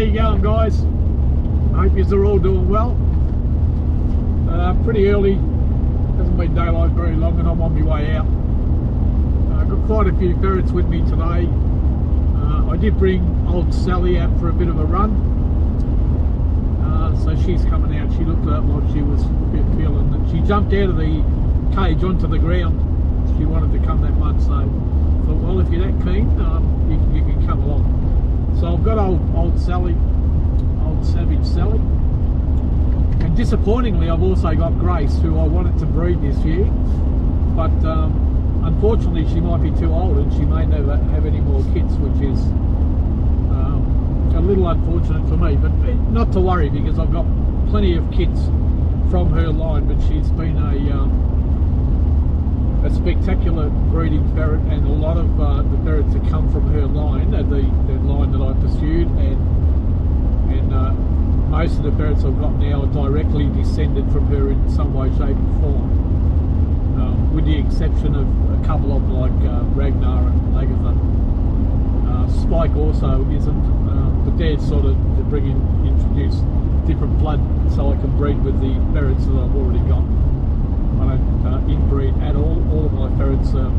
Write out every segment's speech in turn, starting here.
you going, guys? I hope you're all doing well. Pretty early, hasn't been daylight very long, and I'm on my way out. I've got quite a few ferrets with me today. I did bring old Sally out for a bit of a run, so she's coming out. She looked like she was feeling that. She jumped out of the cage onto the ground. She wanted to come that much, so I thought, well, if you're that keen, you can come along. So I've got old Sally, old Savage Sally, and disappointingly I've also got Grace, who I wanted to breed this year, but unfortunately she might be too old and she may never have any more kids, which is a little unfortunate for me, but not to worry, because I've got plenty of kids from her line. But she's been a spectacular breeding ferret, and a lot of the ferrets that come from her line are the line that I pursued, and most of the ferrets I've got now are directly descended from her in some way, shape or form, with the exception of a couple of them like Ragnar and Agatha. Spike also isn't, but they're sort of to introduce different blood so I can breed with the ferrets that I've already got. I don't inbreed at all. All of my ferrets that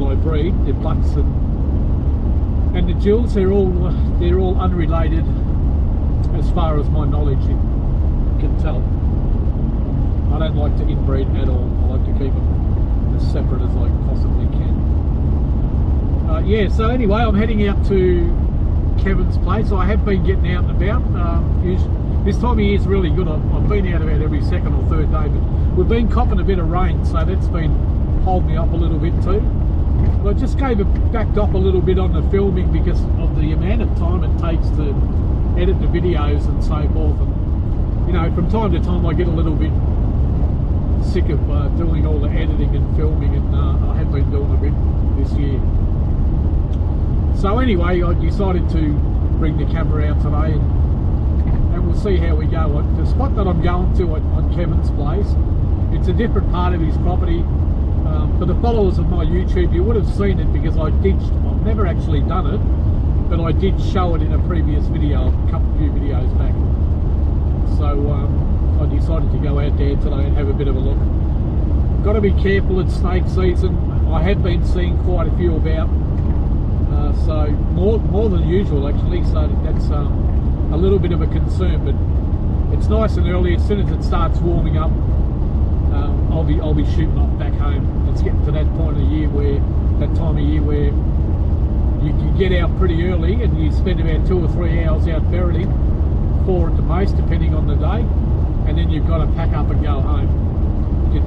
I breed, they're bucks and the jewels, they're all unrelated as far as my knowledge can tell. I don't like to inbreed at all. I like to keep them as separate as I possibly can. Yeah, so anyway, I'm heading out to Kevin's place. I have been getting out and about. This time of year is really good. I've been out about every second or third day, but we've been copping a bit of rain, so that's been holding me up a little bit too. But I just backed off a little bit on the filming because of the amount of time it takes to edit the videos and so forth. And you know, from time to time I get a little bit sick of doing all the editing and filming, and I have been doing a bit this year. So anyway, I decided to bring the camera out today, and we'll see how we go. The spot that I'm going to on Kevin's place, it's a different part of his property. For the followers of my YouTube, you would have seen it because I've never actually done it, but I did show it in a previous video, a few videos back. So I decided to go out there today and have a bit of a look. Got to be careful, it's snake season. I have been seeing quite a few about, so more than usual actually, so that's a little bit of a concern, but it's nice and early. As soon as it starts warming up, I'll be shooting off back home. It's getting to that time of year where you can get out pretty early and you spend about 2 or 3 hours out ferreting, 4 at the most depending on the day, and then you've got to pack up and go home.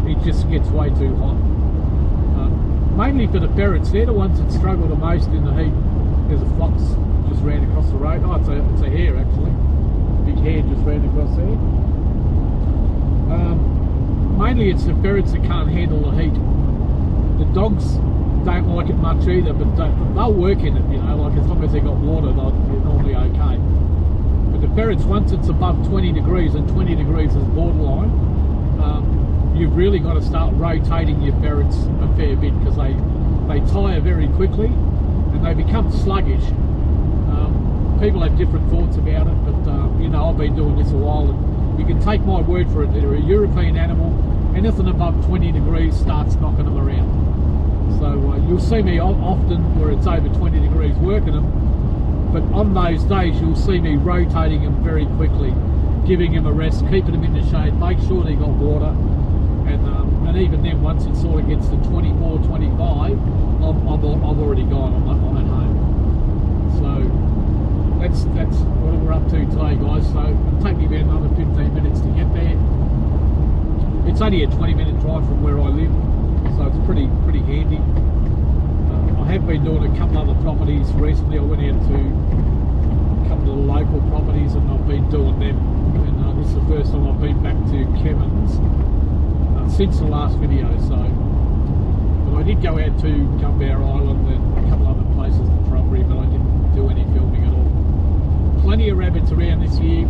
It just gets way too hot. Mainly for the ferrets, they're the ones that struggle the most in the heat. There's a fox just ran across the road. Oh, it's a hare actually. Big hare just ran across there. Mainly it's the ferrets that can't handle the heat. The dogs don't like it much either, but they'll work in it, you know, like as long as they've got water, they're normally okay. But the ferrets, once it's above 20 degrees, and 20 degrees is borderline, you've really got to start rotating your ferrets a fair bit, because they tire very quickly and they become sluggish. People have different thoughts about it, but you know, I've been doing this a while, and you can take my word for it. They're a European animal. Anything above 20 degrees starts knocking them around. So you'll see me often where it's over 20 degrees working them, but on those days you'll see me rotating them very quickly, giving them a rest, keeping them in the shade, make sure they got water, and even then, once it sort of gets to 24, 25, I've already gone. I'm at home. So that's what we're up to today, guys. So it'll take me about another 15 minutes to get there. It's only a 20-minute drive from where I live, so it's pretty handy. I have been doing a couple other properties recently. I went out to a couple of the local properties and I've been doing them, and this is the first time I've been back to Kevin's since the last video. So, but I did go out to Gumbear Island and a couple other places in the property, but I didn't do any filming at all. Plenty of rabbits around this year,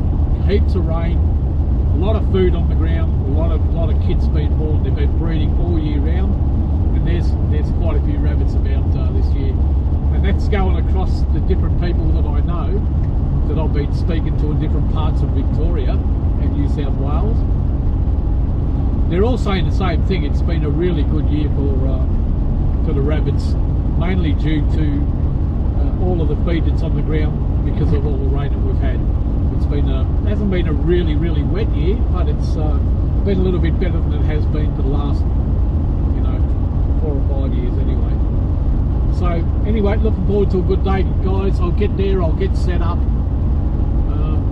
heaps of rain, a lot of food on the ground, a lot of kids been born. They've been breeding all year round, and there's quite a few rabbits about this year, and that's going across the different people that I know that I've I've been speaking to in different parts of Victoria and New South Wales, they're all saying the same thing. It's been a really good year for the rabbits, mainly due to all of the feed that's on the ground because of all the rain that we've had. It's been hasn't been a really wet year, but it's been a little bit better than it has been for the last 4 or 5 years anyway. So anyway, looking forward to a good day, guys. I'll get there, I'll get set up.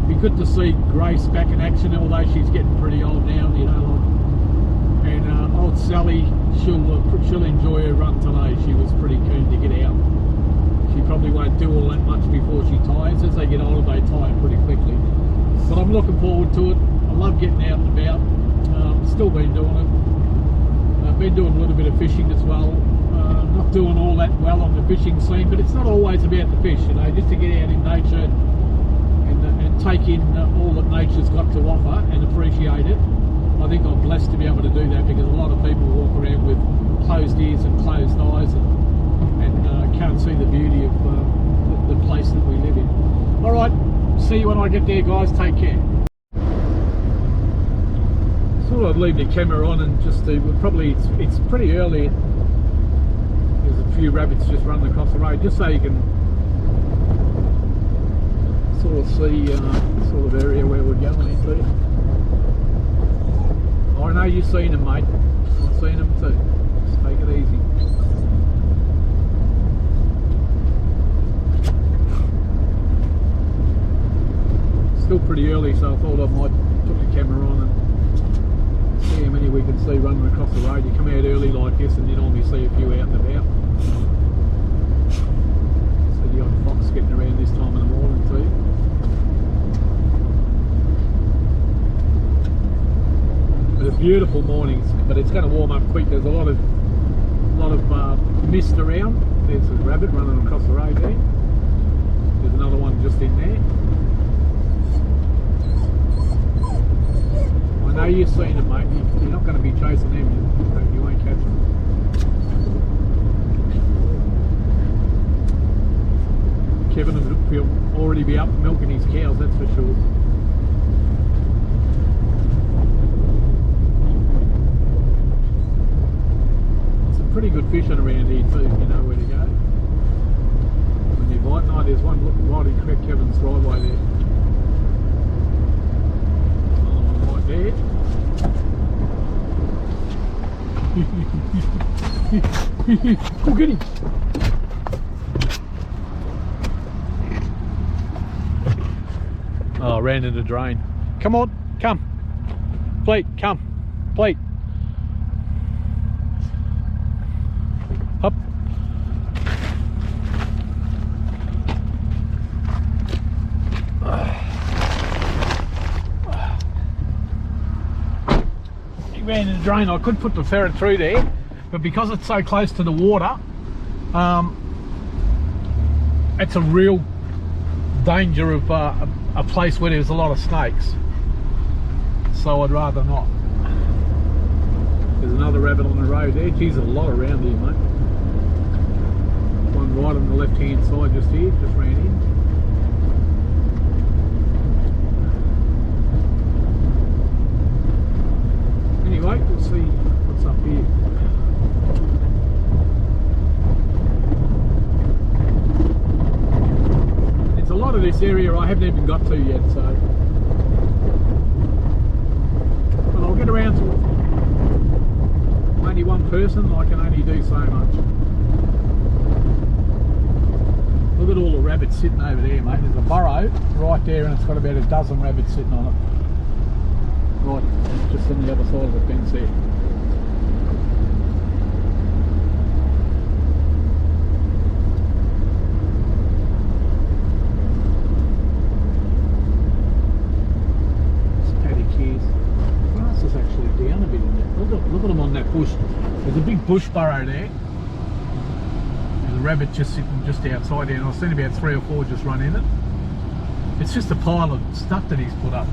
Be good to see Grace back in action, although she's getting pretty old now, and old Sally, she'll enjoy her run today. She was pretty keen to get out. She probably won't do all that much before she tires. As they get older, they tire pretty quickly. But I'm looking forward to it. I love getting out and about. Still been doing it. I've been doing a little bit of fishing as well. Not doing all that well on the fishing scene, but it's not always about the fish, just to get out in nature and take in all that nature's got to offer and appreciate it. I think I'm blessed to be able to do that, because a lot of people walk around with closed ears and closed eyes and can't see the beauty of the place that we live in. All right, see you when I get there, guys. Take care. Thought I'd leave the camera on and just it's pretty early. There's a few rabbits just running across the road, just so you can sort of see sort of area where we're going into. I know you've seen them, mate. I've seen them too. Just take it easy. Still pretty early, so I thought I might put the camera on and see how many we can see running across the road. You come out early like this and you normally see a few out and about. See the odd fox getting around this time in the morning too. But a beautiful morning, but it's going to warm up quick. There's a lot of mist around. There's a rabbit running across the road there. There's another one just in there. I know you've seen them, mate. You're not going to be chasing them. You won't catch them. Kevin will already be up milking his cows, that's for sure. Some pretty good fishing around here too, if you know where to go. When you bite night, there's one looking right in Kevin's driveway there. There. Go get him. Oh, ran into the drain. Come on, come. Pleat, come. Pleat. Up. Ran in the drain. I could put the ferret through there, but because it's so close to the water, it's a real danger of a place where there's a lot of snakes, so I'd rather not. There's another rabbit on the road there. Geez, there's a lot around here, mate. One right on the left hand side just here, just ran in. Anyway, we'll see what's up here. There's a lot of this area I haven't even got to yet, so. But I'll get around to only one person. I can only do so much. Look at all the rabbits sitting over there, mate. There's a burrow right there, and it's got about a dozen rabbits sitting on it. Right, just on the other side of the fence there. It's paddock here. The grass is actually down a bit in there. Look at them on that bush. There's a big bush burrow there. There's a rabbit just sitting just outside there, and I've seen about 3 or 4 just run in it. It's just a pile of stuff that he's put up.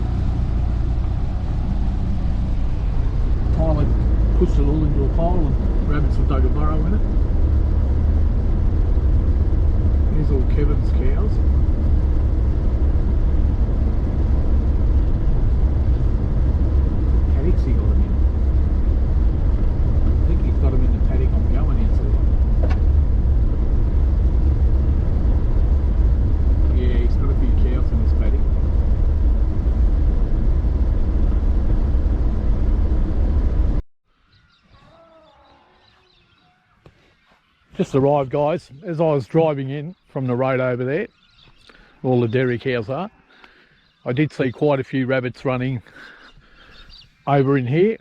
Pilot pushed it all into a pile and rabbits have dug a burrow in it. Here's all Kevin's cows. Just arrived, guys. As I was driving in from the road over there, all the dairy cows are, I did see quite a few rabbits running over in here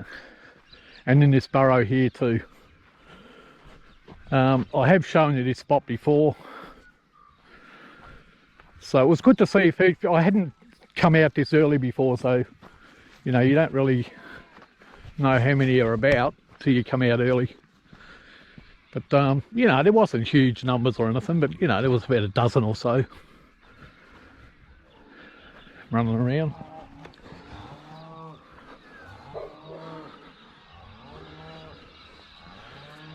and in this burrow here too. I have shown you this spot before, so it was good to see. If I hadn't come out this early before, so you know, you don't really know how many are about till you come out early. But you know, there wasn't huge numbers or anything, but you know, there was about a dozen or so running around.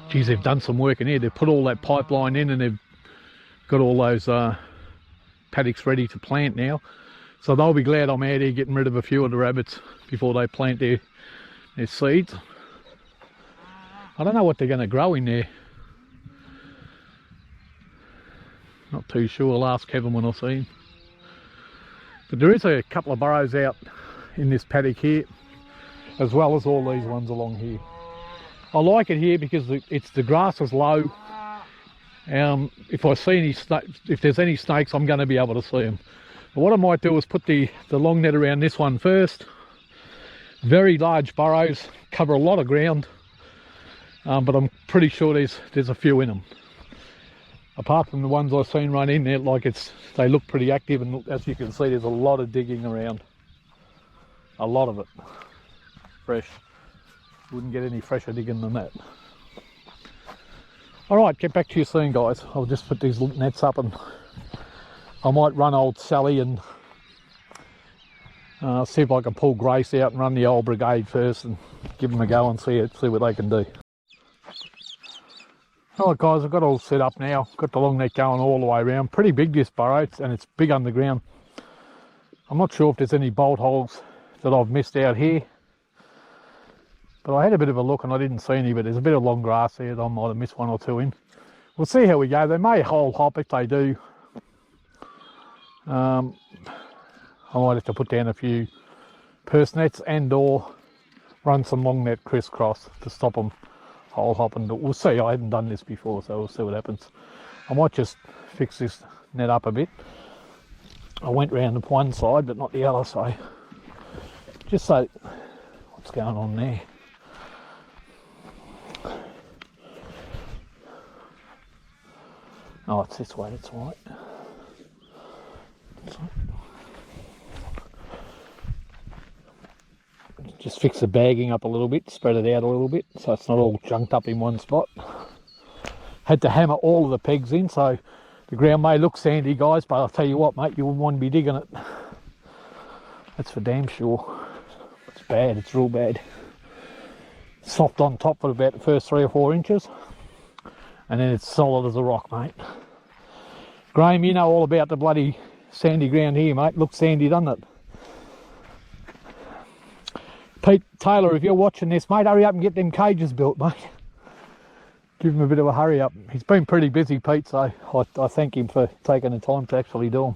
Geez, they've done some work in here. They've put all that pipeline in and they've got all those paddocks ready to plant now. So they'll be glad I'm out here getting rid of a few of the rabbits before they plant their seeds. I don't know what they're going to grow in there. Not too sure. I'll ask Kevin when I see him. But there is a couple of burrows out in this paddock here, as well as all these ones along here. I like it here because the grass is low. If I see any if there's any snakes, I'm going to be able to see them. But what I might do is put the long net around this one first. Very large burrows, cover a lot of ground, but I'm pretty sure there's a few in them. Apart from the ones I've seen run in there, like they look pretty active, and as you can see, there's a lot of digging around. A lot of it. Fresh. Wouldn't get any fresher digging than that. Alright, get back to you soon, guys. I'll just put these nets up and I might run old Sally and see if I can pull Grace out and run the old brigade first and give them a go and see what they can do. Alright guys, I've got all set up now. Got the long net going all the way around. Pretty big this burrow, and it's big underground. I'm not sure if there's any bolt holes that I've missed out here, but I had a bit of a look and I didn't see any, but there's a bit of long grass there that I might have missed one or two in. We'll see how we go. They may hole hop. If they do, I might have to put down a few purse nets and or run some long net crisscross to stop them hole hopping. We'll see. I haven't done this before, so we'll see what happens. I might just fix this net up a bit. I went round the one side but not the other, so just so what's going on there. Oh, it's this way, that's right. Just fix the bagging up a little bit, spread it out a little bit so it's not all junked up in one spot. Had to hammer all of the pegs in, so the ground may look sandy, guys, but I'll tell you what, mate, you wouldn't want to be digging it. That's for damn sure. It's bad, it's real bad. Soft on top for about the first 3 or 4 inches, and then it's solid as a rock, mate. Graham, you know all about the bloody sandy ground here, mate. Looks sandy, doesn't it? Pete Taylor, if you're watching this, mate, hurry up and get them cages built, mate. Give him a bit of a hurry up. He's been pretty busy, Pete, so I thank him for taking the time to actually do them.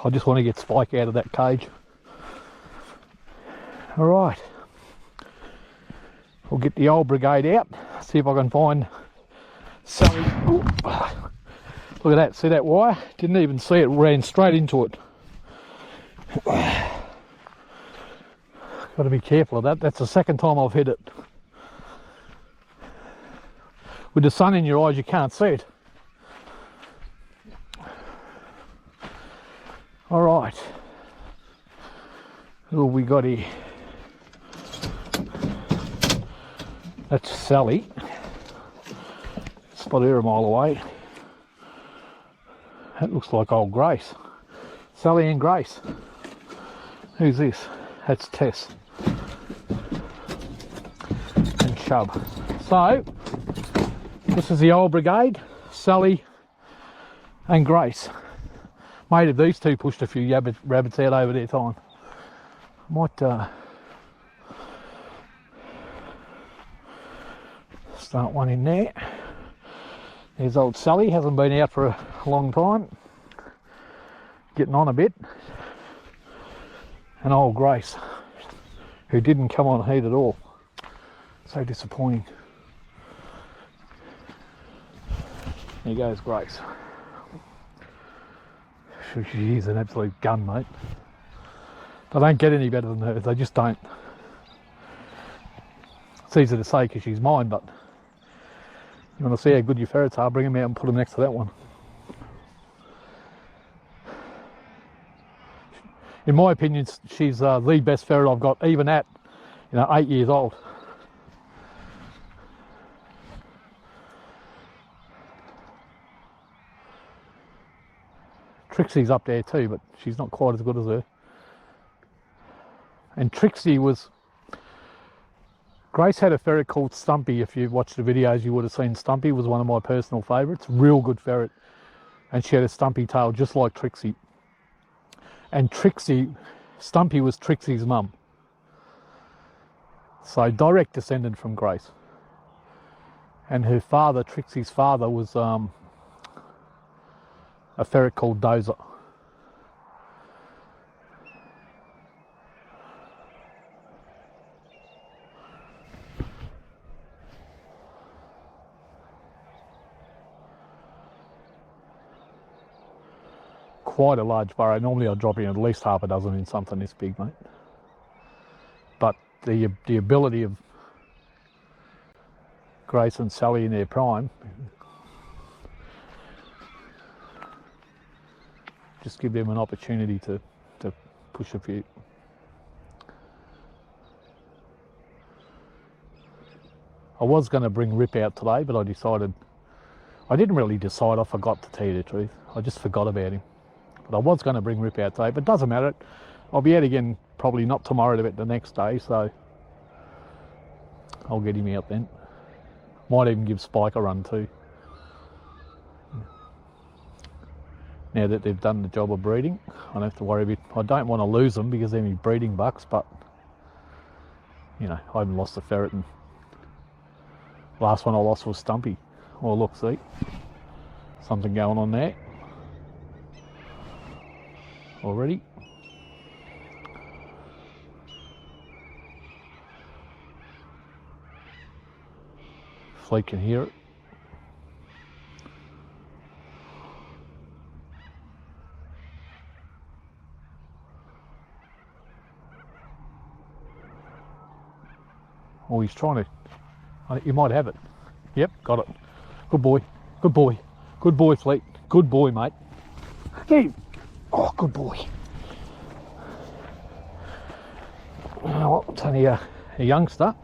I just want to get Spike out of that cage. All right. We'll get the old brigade out, see if I can find Sally. Ooh. Look at that, see that wire? Didn't even see it, ran straight into it. Got to be careful of that. That's the second time I've hit it. With the sun in your eyes, you can't see it. All right. Who have we got here? That's Sally. Spot her a mile away. That looks like old Grace. Sally and Grace. Who's this? That's Tess. And Chubb. So, this is the old brigade, Sally and Grace. Mate, if these two pushed a few rabbits out over their time. Might start one in there. There's old Sally, hasn't been out for a long time. Getting on a bit. And old Grace, who didn't come on heat at all. So disappointing. Here goes Grace. She's an absolute gun, mate. They don't get any better than her, they just don't. It's easy to say because she's mine, but you want to see how good your ferrets are, bring them out and put them next to that one. In my opinion, she's the best ferret I've got, even at 8 years old. Trixie's up there too, but she's not quite as good as her. And Trixie was... Grace had a ferret called Stumpy. If you've watched the videos, you would have seen Stumpy was one of my personal favourites. Real good ferret. And she had a stumpy tail just like Trixie. And Stumpy was Trixie's mum. So direct descendant from Grace. And her father, Trixie's father, was a ferret called Dozer. Quite a large burrow. Normally I'd drop in at least half a dozen in something this big, mate. But the ability of Grace and Sally in their prime, just give them an opportunity to push a few. I was going to bring Rip out today, but I didn't really decide, I forgot to tell you the truth. I just forgot about him. But I was going to bring Rip out today, but it doesn't matter. I'll be out again probably not tomorrow, but the next day, so I'll get him out then. Might even give Spike a run too. Now that they've done the job of breeding, I don't have to worry about... I don't want to lose them because they're my breeding bucks, but I haven't lost a ferret, and last one I lost was Stumpy. Oh look, see? Something going on there. Already. Fleet can hear it. Oh, he's trying to... You might have it. Yep, got it. Good boy. Good boy. Good boy, Fleet. Good boy, mate. Hey. Oh, good boy. Well, it's only a youngster.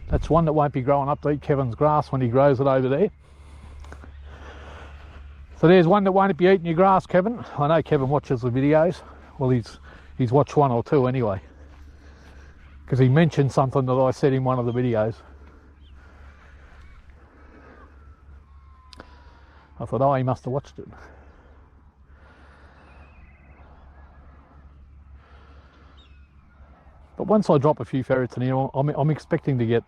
That's one that won't be growing up to eat Kevin's grass when he grows it over there. So there's one that won't be eating your grass, Kevin. I know Kevin watches the videos. Well, he's watched one or two anyway, because he mentioned something that I said in one of the videos. I thought, oh, he must have watched it. But once I drop a few ferrets in here, I'm expecting to get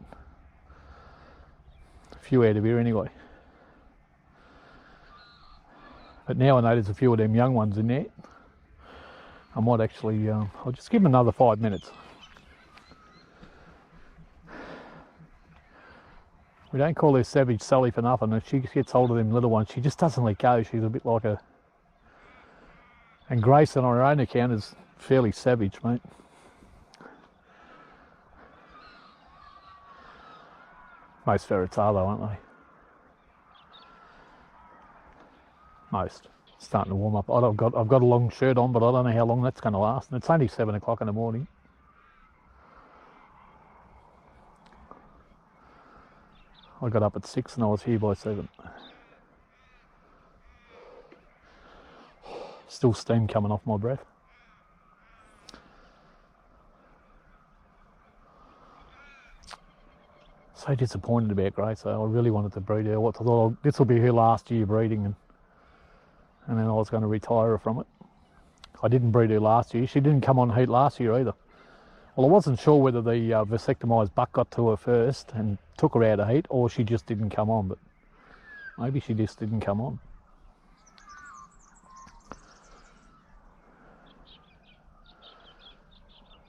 a few out of here anyway. But now I know there's a few of them young ones in there. I might actually, I'll just give them another 5 minutes. We don't call her Savage Sally for nothing. If she gets hold of them little ones, she just doesn't let go. She's a bit like a... And Grace on her own account is fairly savage, mate. Most ferrets are though, aren't they? Most. It's starting to warm up. I've got a long shirt on, but I don't know how long that's going to last. And it's only 7 o'clock in the morning. I got up at 6 and I was here by 7. Still steam coming off my breath. So disappointed about Grace. So I really wanted to breed her. I thought this will be her last year breeding, and then I was going to retire her from it. I didn't breed her last year. She didn't come on heat last year either. Well, I wasn't sure whether the vasectomised buck got to her first and took her out of heat, or she just didn't come on, but maybe she just didn't come on.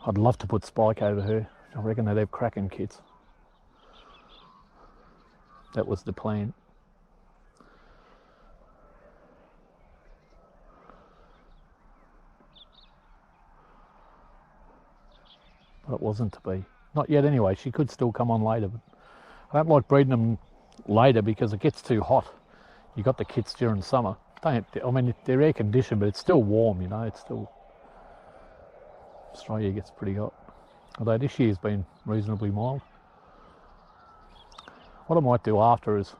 I'd love to put Spike over her. I reckon they'd have cracking kits. That was the plan. But it wasn't to be. Not yet anyway, she could still come on later. But I don't like breeding them later because it gets too hot. You got the kits during summer. I mean, they're air conditioned, but it's still warm, you know, it's still... Australia gets pretty hot. Although this year's been reasonably mild. What I might do after is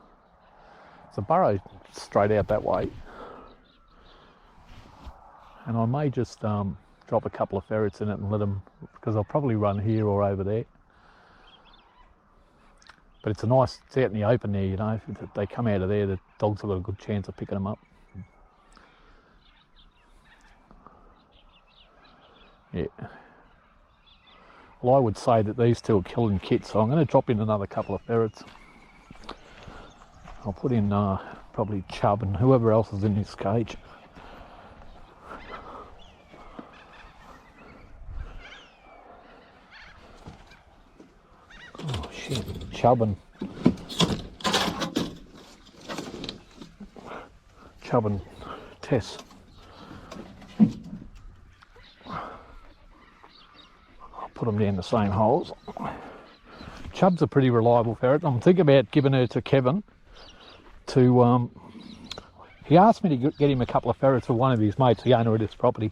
a burrow straight out that way. And I may just drop a couple of ferrets in it and let them, because I'll probably run here or over there. But it's out in the open there, you know. If they come out of there, the dogs have got a good chance of picking them up. Yeah. Well, I would say that these two are killing kits, so I'm going to drop in another couple of ferrets. I'll put in probably Chub and whoever else is in this cage. Oh shit, Chub and Tess. Put them down the same holes. Chub's a pretty reliable ferret. I'm thinking about giving her to Kevin to, he asked me to get him a couple of ferrets for one of his mates, the owner of this property.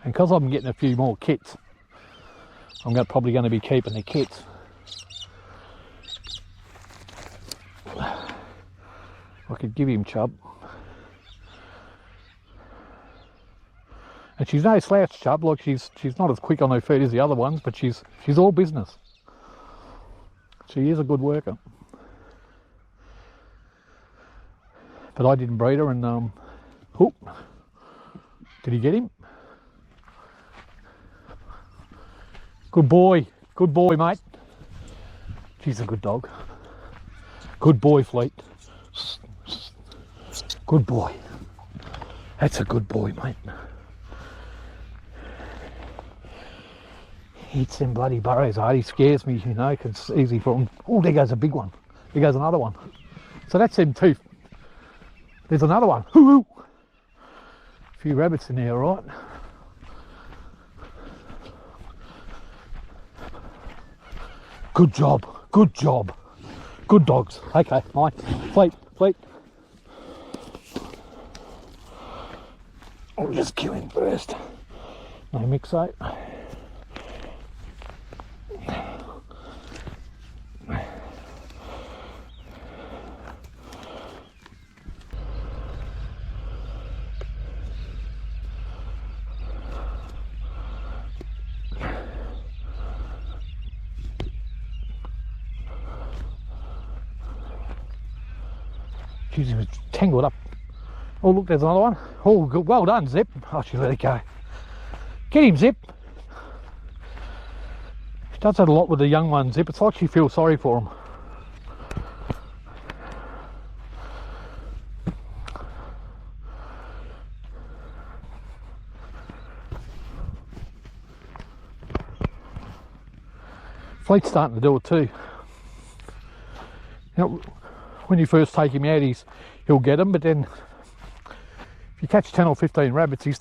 And because I'm getting a few more kits, I'm probably going to be keeping the kits. I could give him Chub. And she's no slouch, Chub. Like she's not as quick on her feet as the other ones, but she's all business. She is a good worker. But I didn't breed her, and oh, did he get him? Good boy, mate. She's a good dog. Good boy, Fleet. Good boy. That's a good boy, mate. He eats them bloody burrows hard. He scares me, you know, because it's easy for him. Oh, there goes a big one. There goes another one. So that's them two. There's another one. Hoo-hoo. A few rabbits in there, all right. Good job. Good job. Good dogs. Okay, mine. Fleet. I'll just kill him first. No Mixo. Jeez, he was tangled up. Oh, look, there's another one. Oh, good. Well done, Zip. I should let it go. Get him, Zip. She does that a lot with the young ones, Zip. It's like she feels sorry for them. Fleet's starting to do it too. You know, when you first take him out, he'll get them, but then if you catch 10 or 15 rabbits, he'll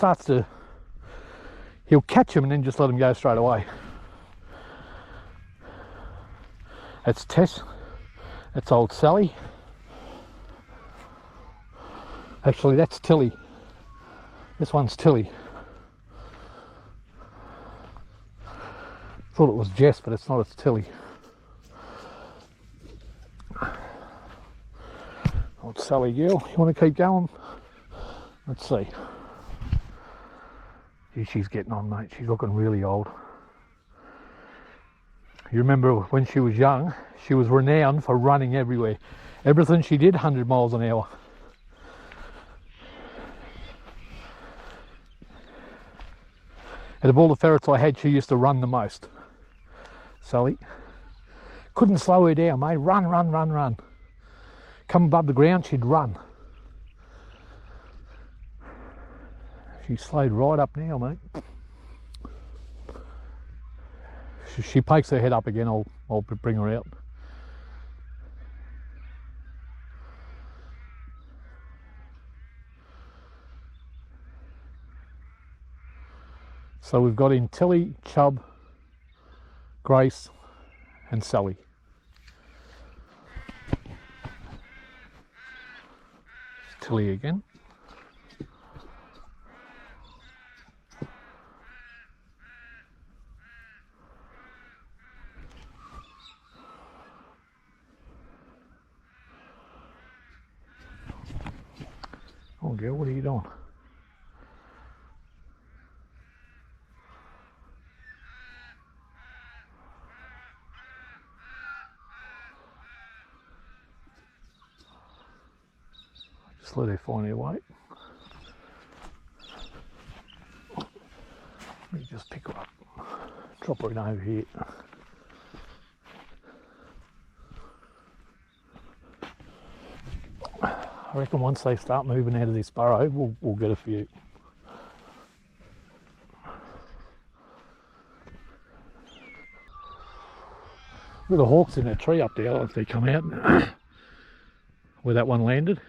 catch them and then just let them go straight away. That's Tess. That's old Sally. Actually, that's Tilly. This one's Tilly. Thought it was Jess, but it's not, it's Tilly. Old Sally girl, you want to keep going? Let's see. Gee, she's getting on, mate. She's looking really old. You remember when she was young, she was renowned for running everywhere. Everything she did, 100 miles an hour. And of all the ferrets I had, she used to run the most. Sally. Couldn't slow her down, mate. Run. Come above the ground, she'd run. She slowed right up now, mate. she pokes her head up again, I'll bring her out. So we've got in Tilly, Chubb, Grace and Sally. Tilly again. Oh girl, what are you doing? Just let her find her way. Let me just pick her up. Drop her in over here. I reckon once they start moving out of this burrow, we'll get a few. Look at the hawks in that tree up there. If they come out where that one landed.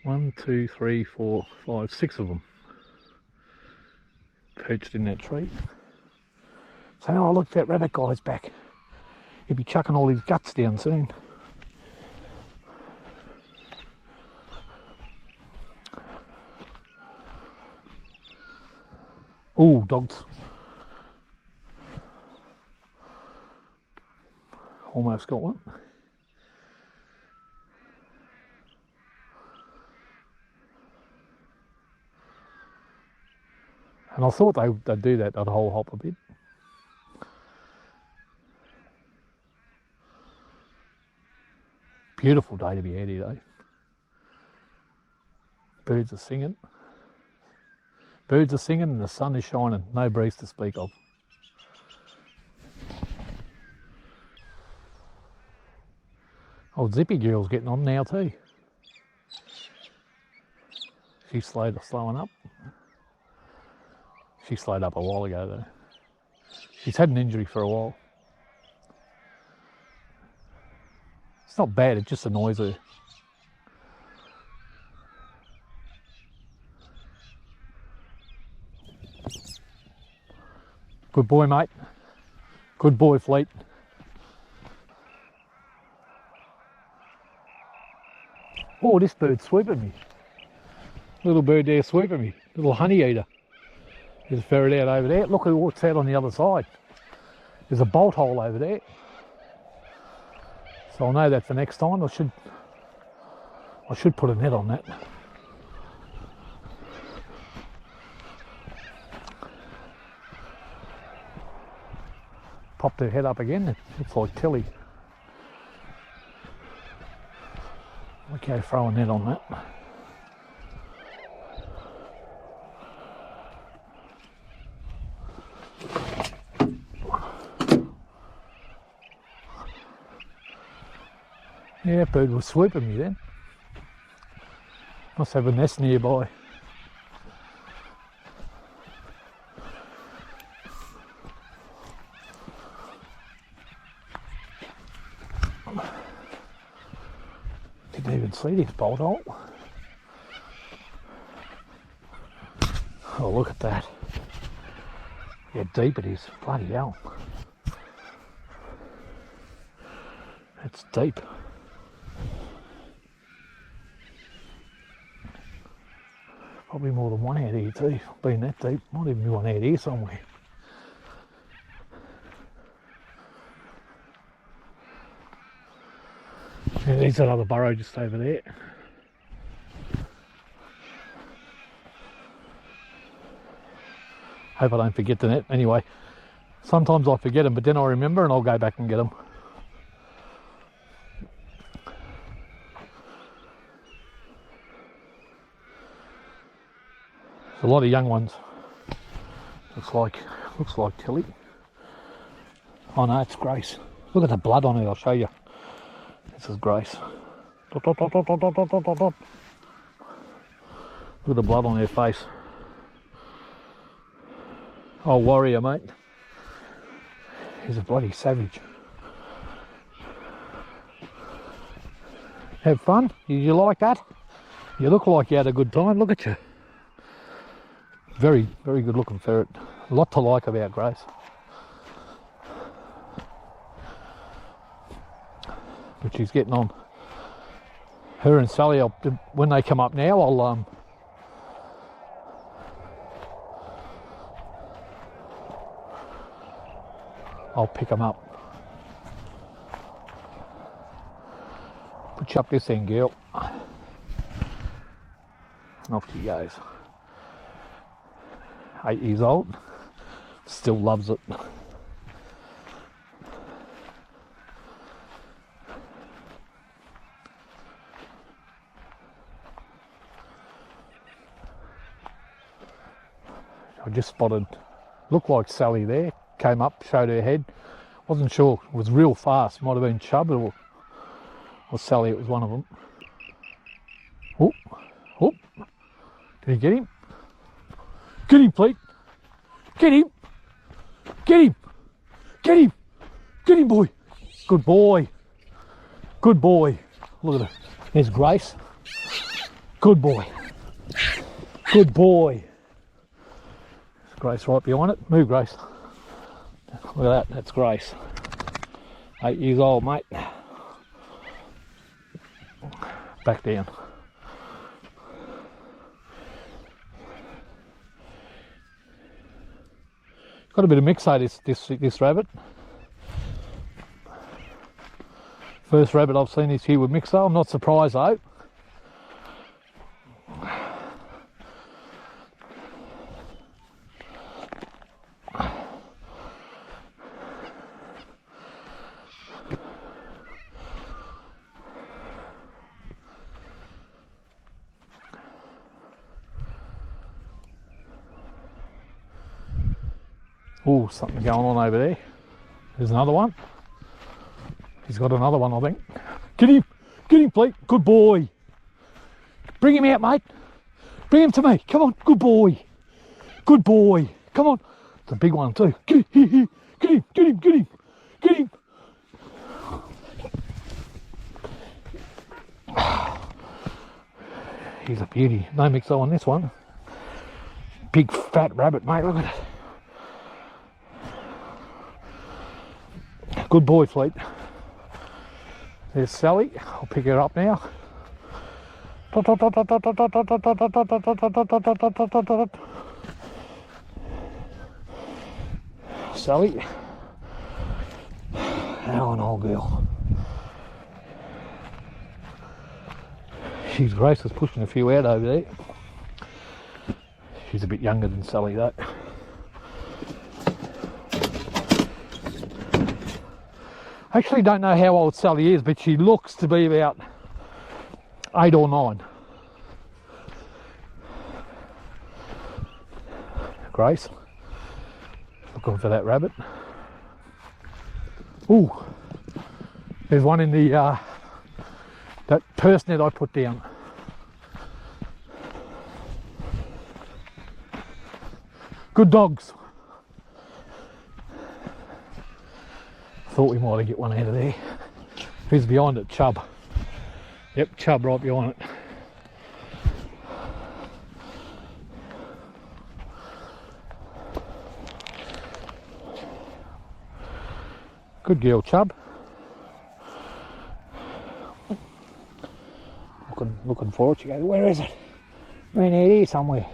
1, 2, 3, 4, 5, 6 of them perched in that tree. So, oh look, that rabbit guy's back. He'll be chucking all his guts down soon. Oh, dogs. Almost got one. And I thought they'd do that, they'd hole hop a bit. Beautiful day to be out here though. Birds are singing. Birds are singing and the sun is shining. No breeze to speak of. Old Zippy girl's getting on now too. She's slowing up. She slowed up a while ago though. She's had an injury for a while. It's not bad, it just annoys her. Good boy, mate. Good boy, Fleet. Oh, this bird's sweeping me. Little bird there sweeping me. Little honey eater. There's a ferret out over there. Look at what's out on the other side. There's a bolt hole over there. So I'll know that for next time. I should put a net on that. Popped her head up again. It looks like Tilly. Okay, throw a net on that. Yeah, bird was swooping me then. Must have a nest nearby. Didn't even see this bolt hole. Oh, look at that. How deep it is. Bloody hell. It's deep. Probably more than one out here too. Being that deep, might even be one out here somewhere. Yeah, there's another burrow just over there. Hope I don't forget the net. Anyway, sometimes I forget them, but then I remember and I'll go back and get them. There's a lot of young ones. Looks like Tilly. Oh no, it's Grace. Look at the blood on it, I'll show you. This is Grace. Dot, dot, dot, dot, dot, dot, dot, dot, dot. Look at the blood on her face. Oh, warrior, mate. He's a bloody savage. Have fun? Did you like that? You look like you had a good time. Look at you. Very, very good looking ferret. A lot to like about Grace. But she's getting on. Her and Sally, when they come up now, I'll pick them up. Put you up this end, girl. Off she goes. 8 years old, still loves it. I just spotted, looked like Sally there, came up, showed her head. Wasn't sure, it was real fast, might have been Chubb or Sally, it was one of them. Oh, oh, did he get him? Get him, Pete! Get him! Get him! Get him! Get him, boy! Good boy! Good boy! Look at it. There's Grace. Good boy! Good boy! Grace right behind it. Move, Grace. Look at that, that's Grace. 8 years old, mate. Back down. Got a bit of Mixo this rabbit. First rabbit I've seen this year with Mixo. I'm not surprised though. Oh, something going on over there. There's another one. He's got another one, I think. Get him, Pete. Good boy. Bring him out, mate. Bring him to me. Come on, good boy. Good boy. Come on. It's a big one too. Get him, get him, get him, get him, get him. He's a beauty. No Mixo on this one. Big fat rabbit, mate. Look at it. Good boy, Fleet. There's Sally. I'll pick her up now. Sally. Now an old girl. She's Grace is pushing a few out over there. She's a bit younger than Sally though. I actually don't know how old Sally is, but she looks to be about 8 or 9. Grace, looking for that rabbit. Ooh, there's one in the that purse net I put down. Good dogs. Thought we might get one out of there. Who's behind it? Chubb. Yep, Chubb right behind it. Good girl, Chubb. Looking for it. She goes, where is it? Ran out here somewhere.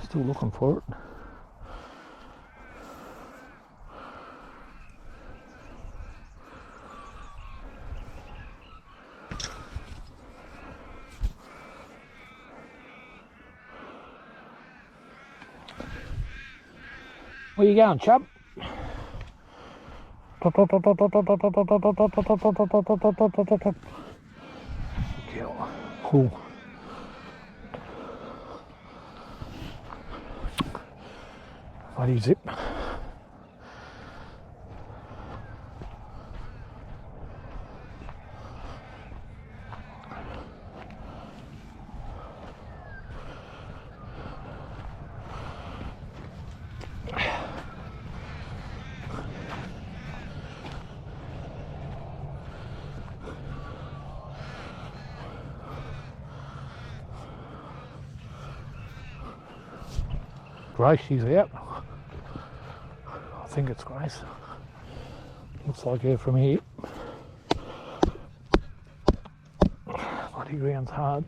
Still looking for it. Where you going, Chubb? Bloody zip. Grace, she's out. I think it's Grace. Looks like her from here. Bloody ground's hard.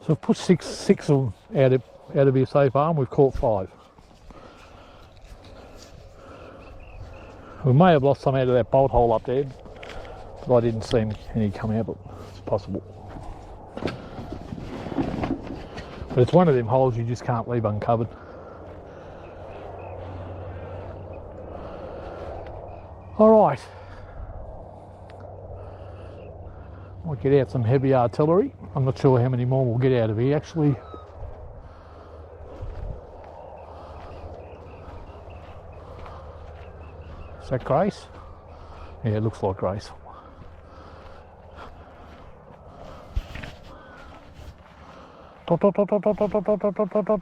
So I've put six of them out of here so far, and we've caught 5. We may have lost some out of that bolt hole up there, but I didn't see any come out, but it's possible. But it's one of them holes you just can't leave uncovered. All right. Might get out some heavy artillery. I'm not sure how many more we'll get out of here actually. Is that Grace? Yeah, it looks like Grace. Dot, dot, dot, dot, dot, dot, dot, dot, dot, dot.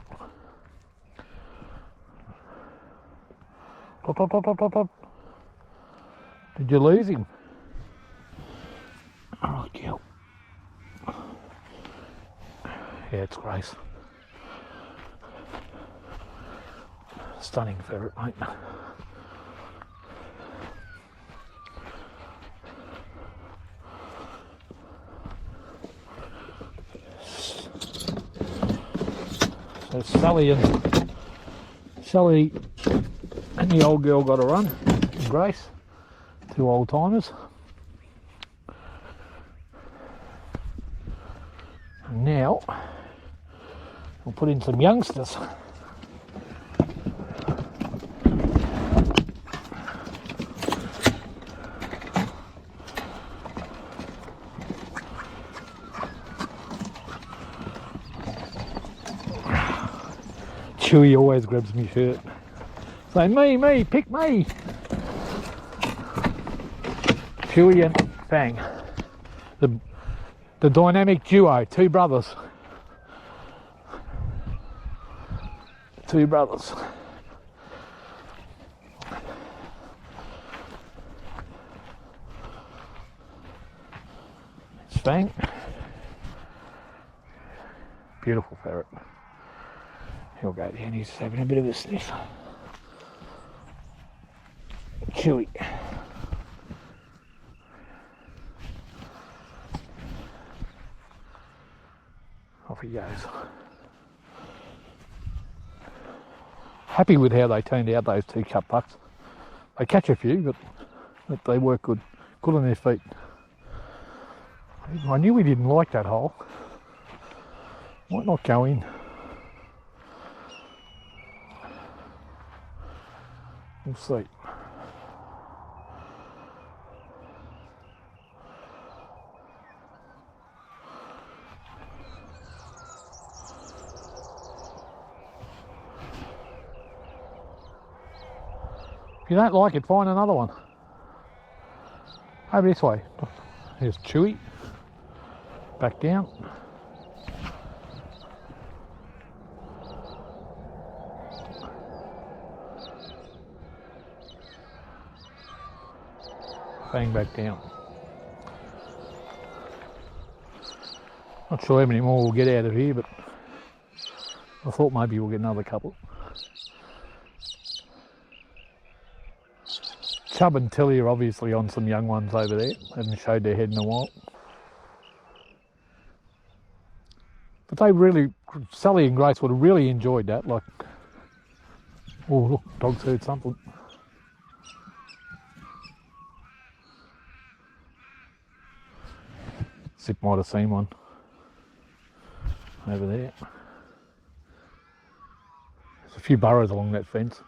Dot, dot, dot, dot, dot, dot. Did you lose him? Oh, yeah. Yeah, it's Grace. Stunning ferret, mate. So Sally and the old girl got a run. And Grace, 2 old timers. And now we'll put in some youngsters. Chewy always grabs me shirt. Say, me, pick me. Chewy and Fang. The dynamic duo, 2 brothers. 2 brothers. It's Fang. Beautiful ferret. He'll go down, he's having a bit of a sniff. Chewy. Off he goes. Happy with how they turned out, those 2 cup bucks. They catch a few, but they work good. Good on their feet. I knew we didn't like that hole. Might not go in. We'll see. If you don't like it, find another one. Over this way. Here's Chewy. Back down. Bang back down. Not sure how many more we'll get out of here, but I thought maybe we'll get another couple. Chub and Tilly are obviously on some young ones over there. Haven't showed their head in a while. But they really, Sally and Grace would have really enjoyed that. Like, oh look, dog's heard something. Zip might have seen one over there. There's a few burrows along that fence.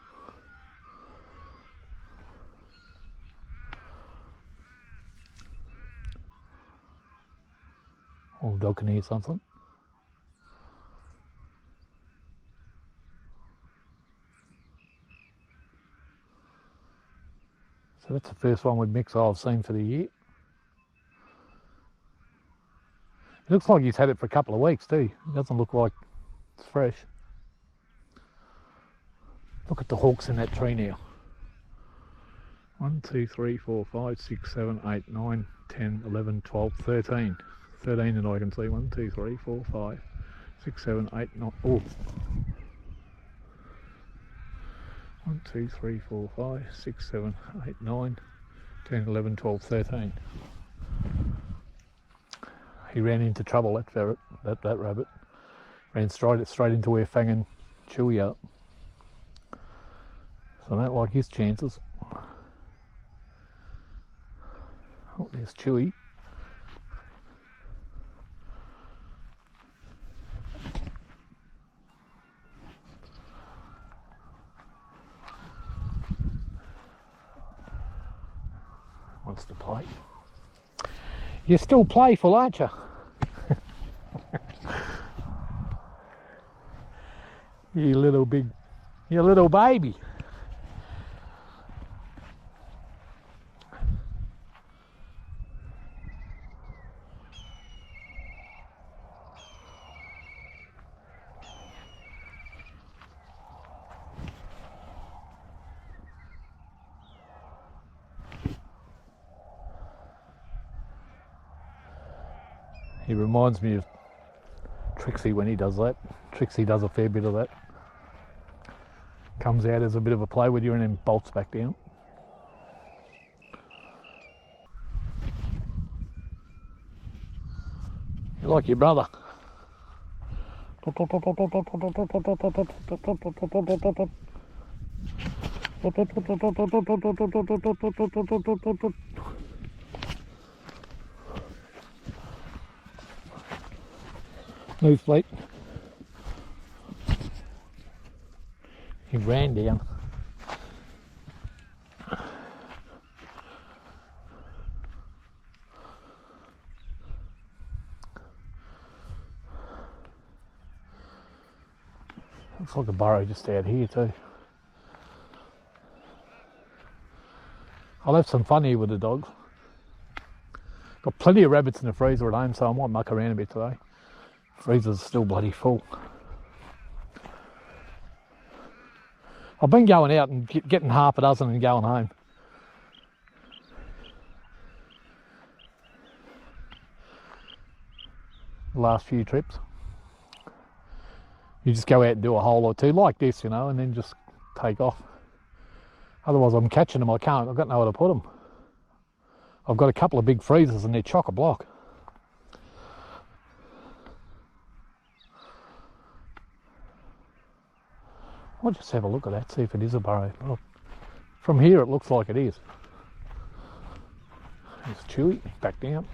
Old dog can hear something. So that's the first one with Mixo I've seen for the year. It looks like he's had it for a couple of weeks too. It doesn't look like it's fresh. Look at the hawks in that tree now. 1, 2, 3, 4, 5, 6, 7, 8, 9, 10, 11, 12, 13. 13 that I can see. 1, 2, 3, 4, 5, 6, 7, 8, 9. Oh. 1, 2, 3, 4, 5, 6, 7, 8, 9, 10, 11, 12, 13. He ran into trouble, that ferret, that rabbit. Ran straight into where Fang and Chewy are. So I don't like his chances. Oh, there's Chewy. Wants to play. You're still playful, aren't you? You little baby. He reminds me of Trixie when he does that. Trixie does a fair bit of that. Comes out as a bit of a play with you and then bolts back down. You're like your brother. Move, Fleet. He ran down. Looks like a burrow just out here too. I'll have some fun here with the dogs. Got plenty of rabbits in the freezer at home, so I might muck around a bit today. Freezer's still bloody full. I've been going out and getting half a dozen and going home. The last few trips. You just go out and do a hole or two like this, you know, and then just take off. Otherwise I'm catching them, I've got nowhere to put them. I've got a couple of big freezers and they're chock-a-block. I'll just have a look at that, see if it is a burrow. Well, from here it looks like it is. There's Chewy, back down.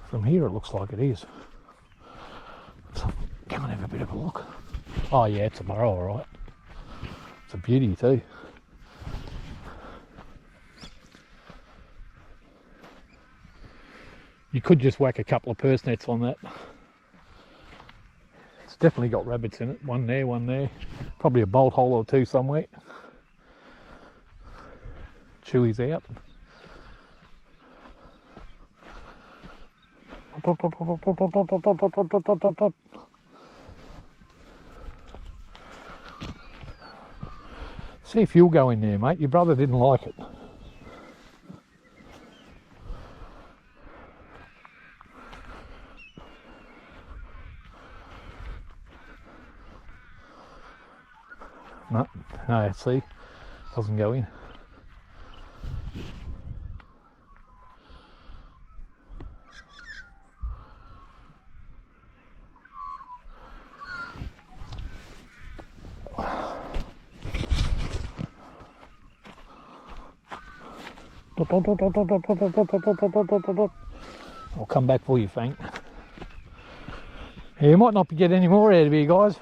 From here it looks like it is. So come and have a bit of a look. Oh yeah, it's a burrow, all right. It's a beauty too. You could just whack a couple of purse nets on that. It's definitely got rabbits in it. One there. Probably a bolt hole or two somewhere. Chewy's out. See if you'll go in there, mate. Your brother didn't like it. No, see, doesn't go in. I'll come back for you, Frank. Yeah, you might not get any more out of here, guys.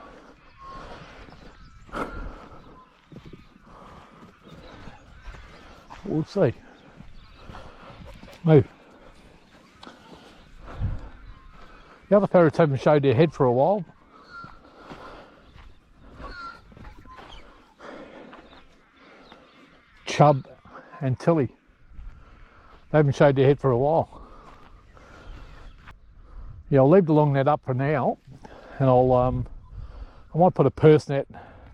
We'll see. Move. The other ferrets haven't showed their head for a while. Chub and Tilly. They haven't showed their head for a while. Yeah, I'll leave the long net up for now, and I might put a purse net,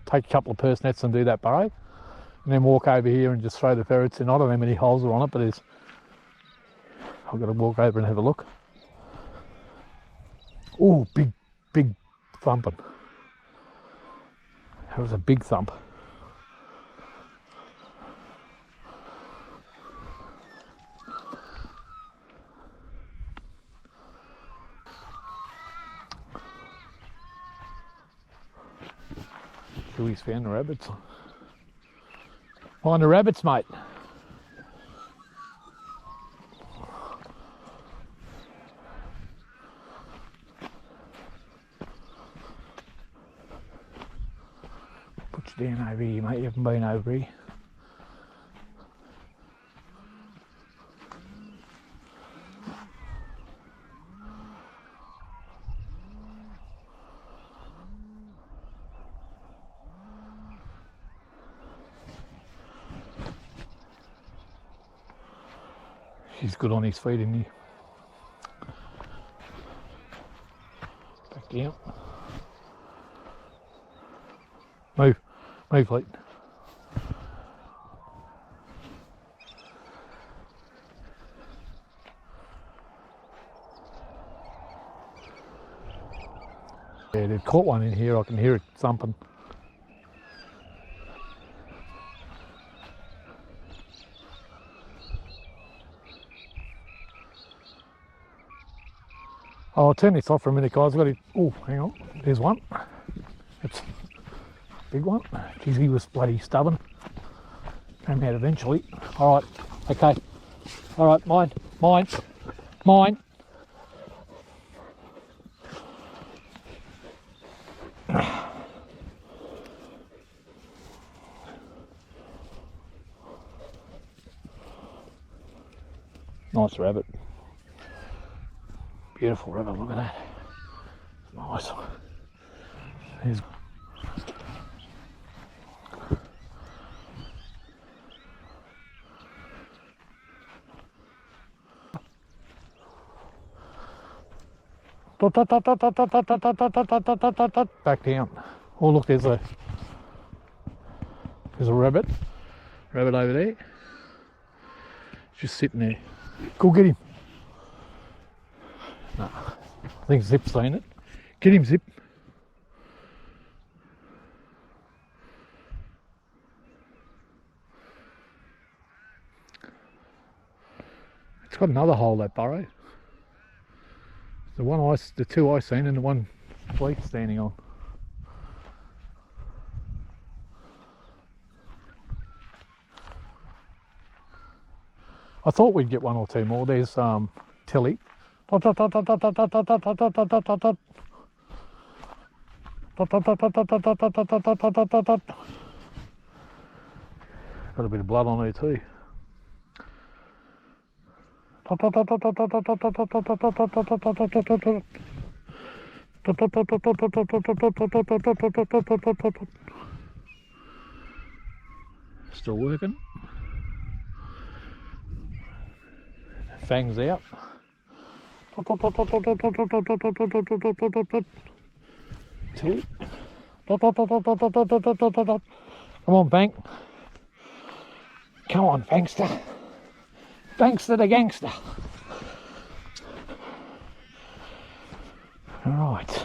take a couple of purse nets and do that burrow, and then walk over here and just throw the ferrets in. I don't know how many holes are on it, but I've got to walk over and have a look. Oh, big thumping. That was a big thump. Chewy's found the rabbits. Find the rabbits, mate. Put you down over here, mate. You haven't been over here. He's good on his feet, isn't he? Back down. Move, mate. Yeah, they've caught one in here. I can hear it thumping. Oh, I'll turn this off for a minute, guys. I've got it. Oh, hang on. There's one. It's a big one. Geez, he was bloody stubborn. Came out eventually. All right. Okay. All right. Mine. Nice rabbit. Beautiful rabbit, look at that. Nice. There's back down. Oh look, there's a rabbit. Rabbit over there. Just sitting there. Go get him. No, I think Zip's seen it. Get him, Zip. It's got another hole, that burrow. The two I seen and the one Fleet's standing on. I thought we'd get one or two more. There's Tilly. Come Got a bit of blood on her too. Still working. Fangs out. Two. Come on, Bank. Come on, Bankster. Bankster the gangster. Right.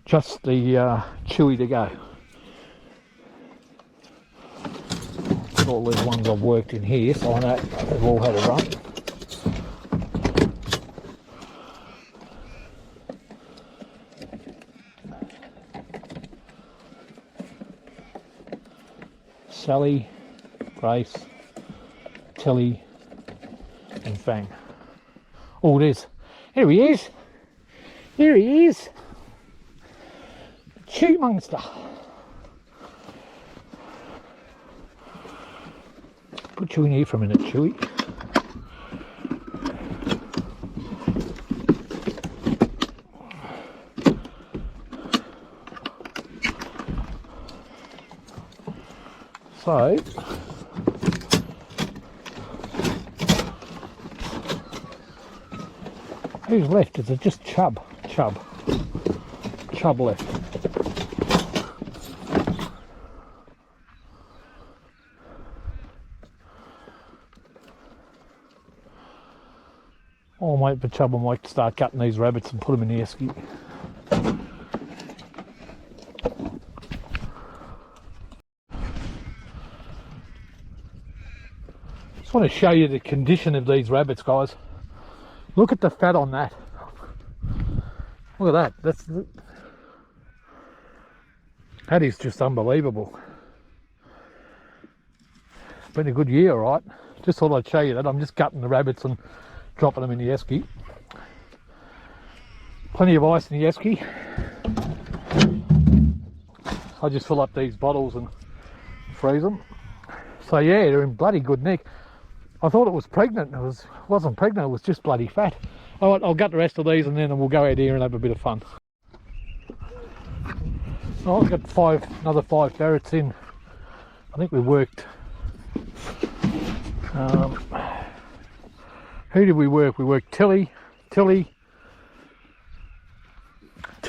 Just the Chewy to go. All these ones I've worked in here, so I know they've all had a run. Sally, Grace, Tilly and Fang. Oh, it is. Here he is. Here he is. Chew monster. Put you in here for a minute, Chewy. So, who's left? Is it just Chub? Chub left. I'll wait for Chub and Mike to start cutting these rabbits and put them in the esky. Just want to show you the condition of these rabbits, guys. Look at the fat on that. Look at that. That is just unbelievable. It's been a good year, right? Just thought I'd show you that. I'm just gutting the rabbits and dropping them in the esky. Plenty of ice in the esky. I just fill up these bottles and freeze them. So yeah, they're in bloody good nick. I thought it was pregnant. It wasn't pregnant, it was just bloody fat. Alright, I'll gut the rest of these and then we'll go out here and have a bit of fun. Oh, I've got another five ferrets in. I think we worked. Who did we work? We worked Tilly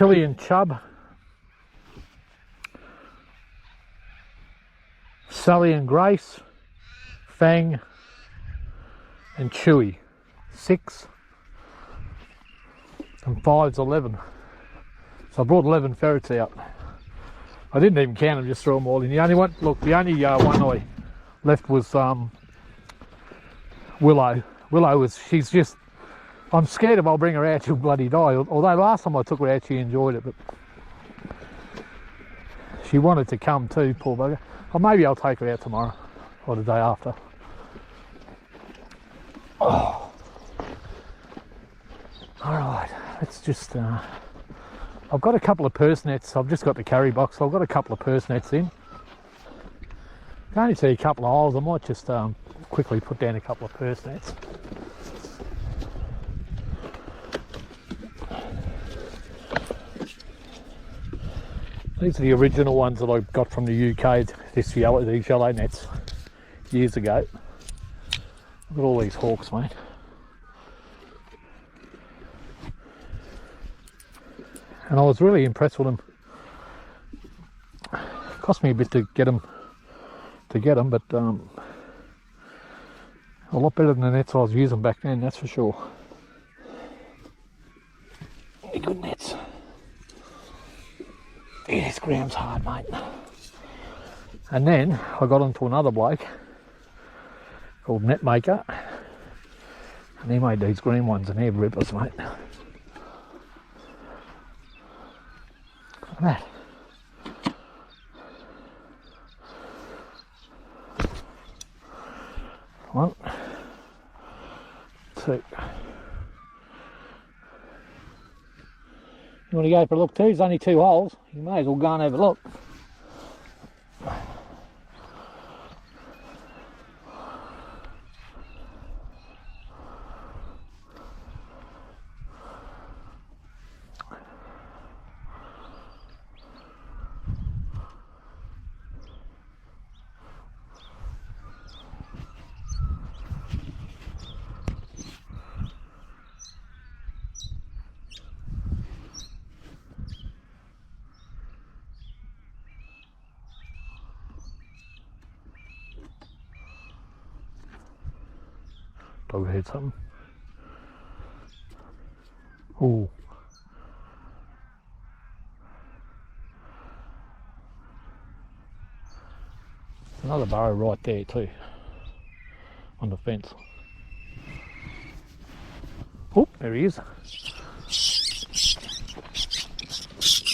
and Chub, Sally and Grace, Fang and Chewy. 6 and 5's 11. So I brought 11 ferrets out. I didn't even count them, just threw them all in. The only one I left was Willow. She's just, I'm scared if I'll bring her out, she'll bloody die. Although last time I took her out, she enjoyed it, but she wanted to come too, poor bugger. Or maybe I'll take her out tomorrow or the day after. Oh. Alright, let's just, I've got a couple of purse nets. I've just got the carry box, so I've got a couple of purse nets in. I can only see a couple of holes. I might just quickly put down a couple of purse nets. These are the original ones that I got from the UK, these yellow nets, years ago. Look at all these hawks, mate. And I was really impressed with them. It cost me a bit to get them, but a lot better than the nets I was using back then, that's for sure. They're good nets. Yeah, this ground's hard, mate. And then I got onto another bloke called Netmaker, and he made these green ones, and they're rippers, mate. Look at that. One, two. You want to go for a look too? There's only 2 holes. You may as well go and have a look. Dog hit something. Ooh. Another burrow right there too, on the fence. Oh, there he is.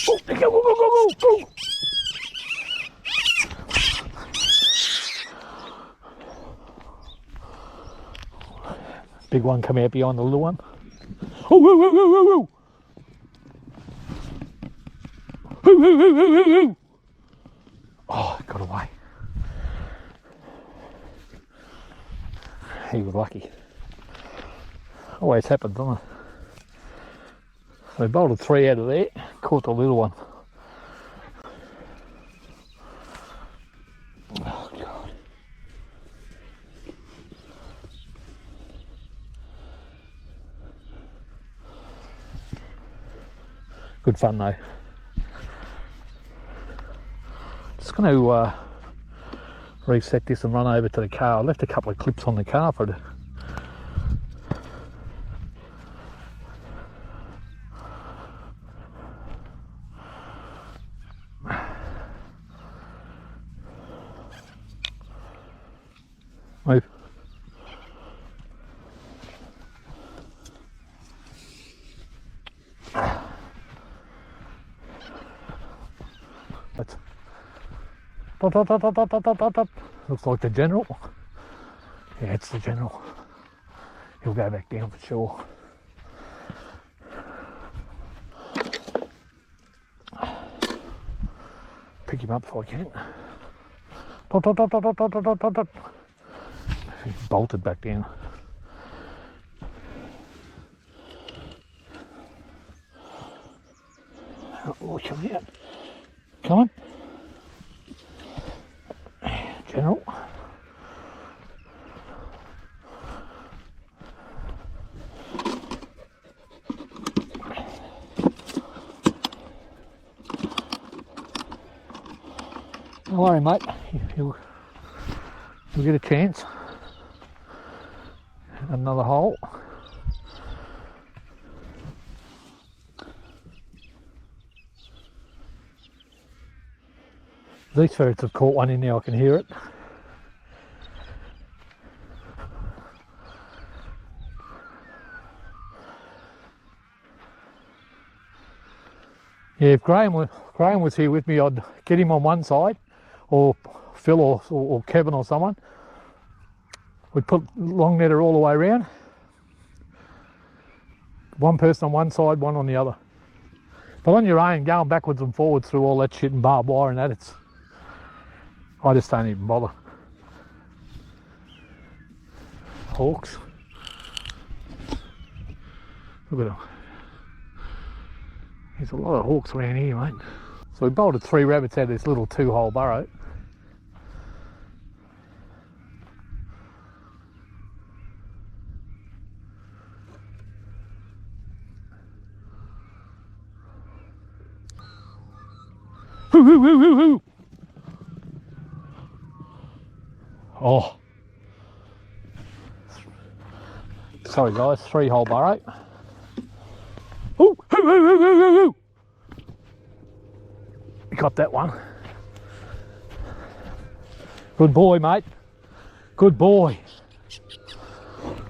Oh, there you go, go, go, go, go. Big one come out behind the little one. Oh, woo, woo, woo, woo, woo. Woo, woo, woo, woo, woo, woo. Oh, it got away. He was lucky. Always happens, doesn't it? So bolted 3 out of there, caught the little one. Oh, God. Good fun though. Just going to reset this and run over to the car. I left a couple of clips on the car for it. Move. That's dot. Looks like the general. Yeah, it's the general. He'll go back down for sure. Pick him up if I can. Dot. He's bolted back down. Oh, come out. Come on. General. Don't worry, mate. You'll get a chance. Another hole. These ferrets have caught one in there, I can hear it. Yeah, if Graham was here with me, I'd get him on one side, or Phil or Kevin or someone. We'd put long netter all the way around. One person on one side, one on the other. But on your own, going backwards and forwards through all that shit and barbed wire and that, I just don't even bother. Hawks. Look at them. There's a lot of hawks around here, mate. So we bolted 3 rabbits out of this little 2-hole burrow. Hoo, hoo, hoo, hoo, hoo. Oh, sorry guys, 3-hole burrow. Ooh, hoo, hoo, hoo, hoo, hoo, hoo. Got that one. Good boy, mate. Good boy.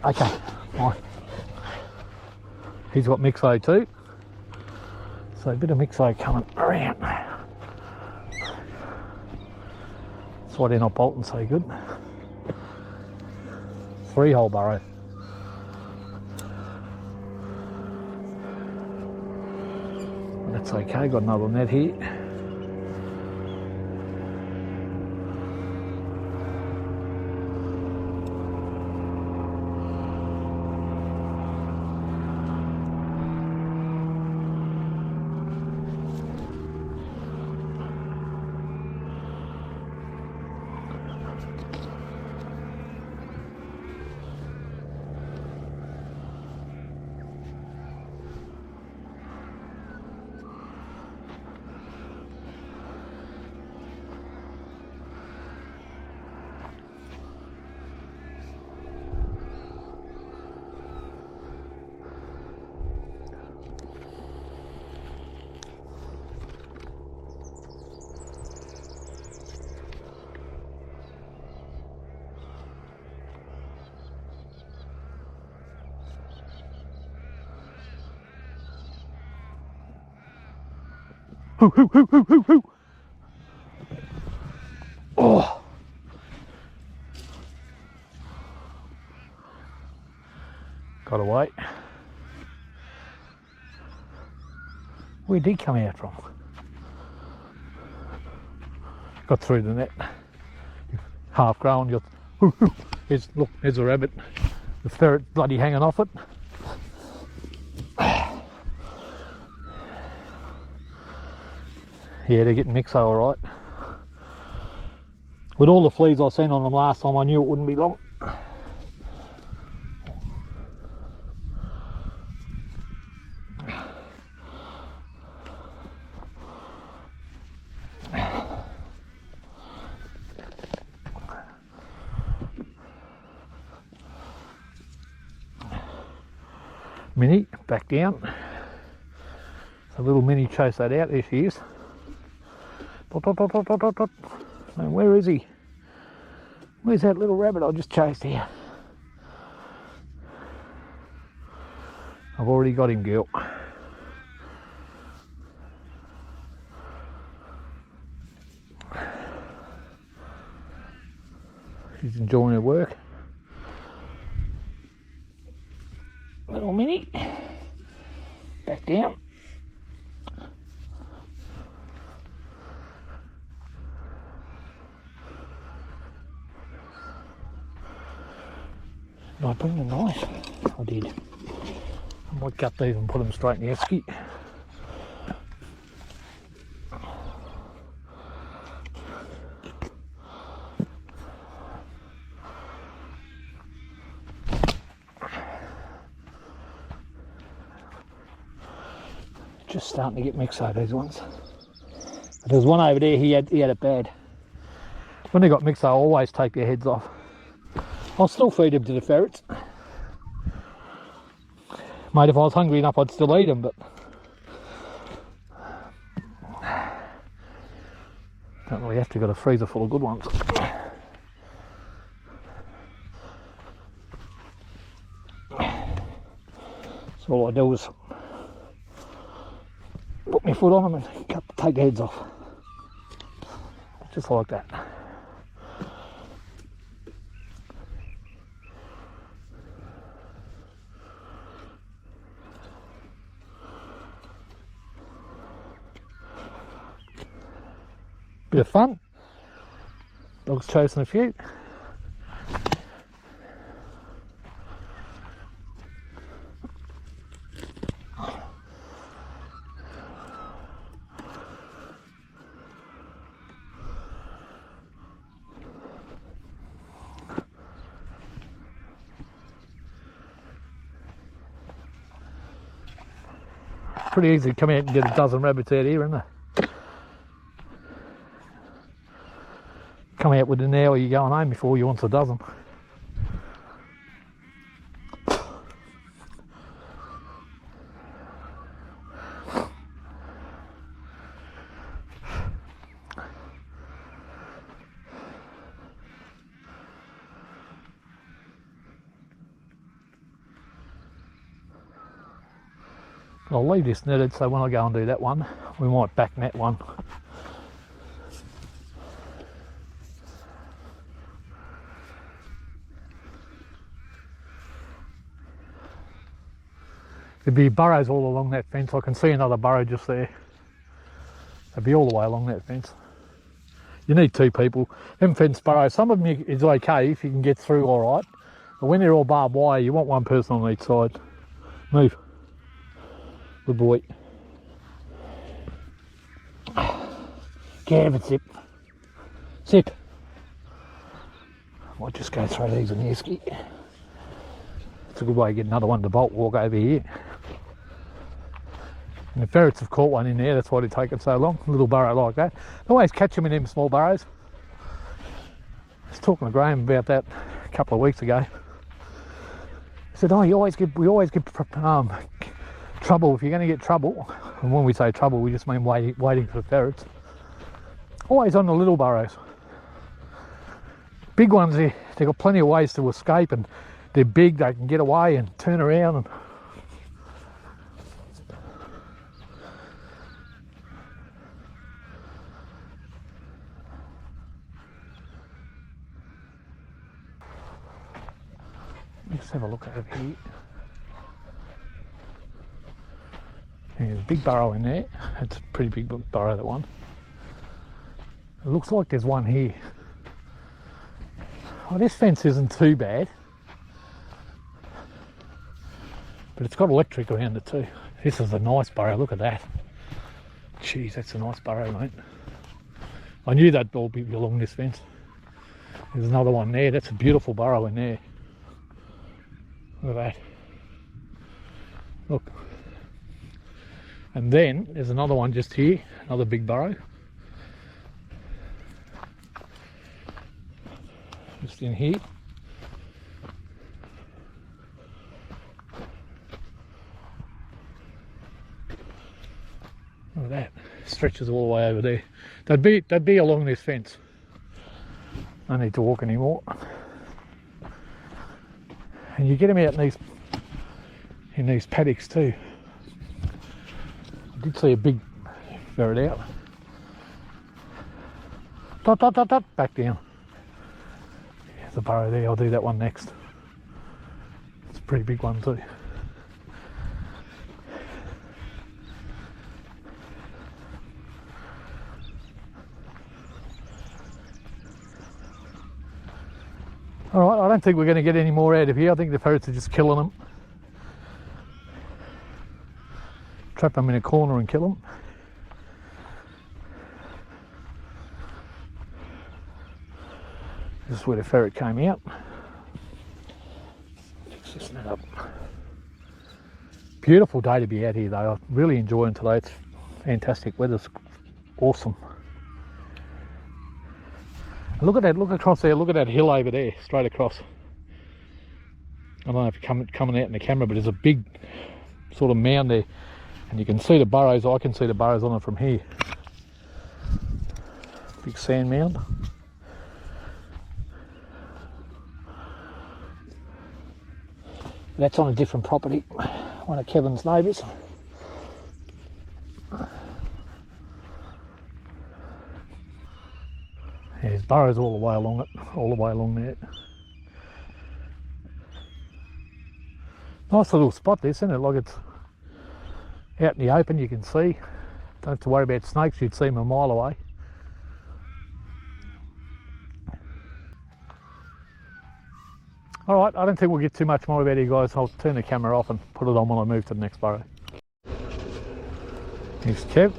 Okay, fine. He's got Mixo too. So a bit of Mixo coming around. That's why they're not bolting so good. 3-hole burrow. That's okay, got another net here. Hoo, hoo, hoo, hoo, hoo, hoo. Oh. Got away. Where did he come out from? Got through the net. Half grown. Look, there's a rabbit. The ferret bloody hanging off it. Yeah, they're getting Mixo alright. With all the fleas I seen on them last time, I knew it wouldn't be long. Minnie, back down. So little Minnie chase that out. There she is. Dot, dot, dot, dot, dot, dot, dot. And where is he? Where's that little rabbit I just chased here? I've already got him, girl. She's enjoying her work. Little Minnie. Back down. Did I bring the knife? I did. I might cut these and put them straight in the esky. Just starting to get Mixo, these ones. But there was one over there, he had it bad. When they got Mixo, I always take their heads off. I'll still feed them to the ferrets. Mate, if I was hungry enough, I'd still eat them, but don't really have to. Got a freezer full of good ones. So all I do is put my foot on them and take the heads off. Just like that. Bit of fun. Dog's chasing a few. Pretty easy to come out and get a dozen rabbits out here, isn't it? Come out with an hour, you're going home before you want a dozen. I'll leave this netted so when I go and do that one, we might back net one. There'd be burrows all along that fence. I can see another burrow just there. They'd be all the way along that fence. You need two people. Them fence burrows, some of them is okay if you can get through all right. But when they're all barbed wire, you want one person on each side. Move. Good boy. Get out of it, Zip. Zip. Might just go through these in the esky. It's a good way to get another one to bolt walk over here. And the ferrets have caught one in there, that's why they take it so long. A little burrow like that. They always catch them in them small burrows. I was talking to Graham about that a couple of weeks ago. He said, oh, we always get trouble. If you're going to get trouble, and when we say trouble, we just mean waiting for the ferrets. Always on the little burrows. Big ones, they've got plenty of ways to escape, and they're big, they can get away and turn around. And let's have a look over here. There's a big burrow in there. It's a pretty big burrow, that one. It looks like there's one here. Oh, this fence isn't too bad, but it's got electric around it too. This is a nice burrow, look at that. Jeez, that's a nice burrow, mate. I knew that'd all be along this fence. There's another one there, that's a beautiful burrow in there. Look at that. Look. And then there's another one just here, another big burrow. Just in here. Look at that. Stretches all the way over there. They'd be along this fence. I don't need to walk anymore. And you get them out in these paddocks too. I did see a big ferret out. Dot, dot, dot, dot, back down. There's a burrow there, I'll do that one next. It's a pretty big one too. Alright, I don't think we're going to get any more out of here. I think the ferrets are just killing them. Trap them in a corner and kill them. This is where the ferret came out. Fix this net up. Beautiful day to be out here though. I'm really enjoying today. It's fantastic. Weather's awesome. And look at that, look across there, look at that hill over there, straight across. I don't know if you're coming out in the camera, but there's a big sort of mound there. And you can see the burrows, I can see the burrows on it from here. Big sand mound. That's on a different property, one of Kevin's neighbours. There's burrows all the way along it, all the way along there. Nice little spot this, isn't it? Like it's out in the open, you can see. Don't have to worry about snakes, you'd see them a mile away. Alright, I don't think we'll get too much more about you guys. I'll turn the camera off and put it on when I move to the next burrow. Here's Kev.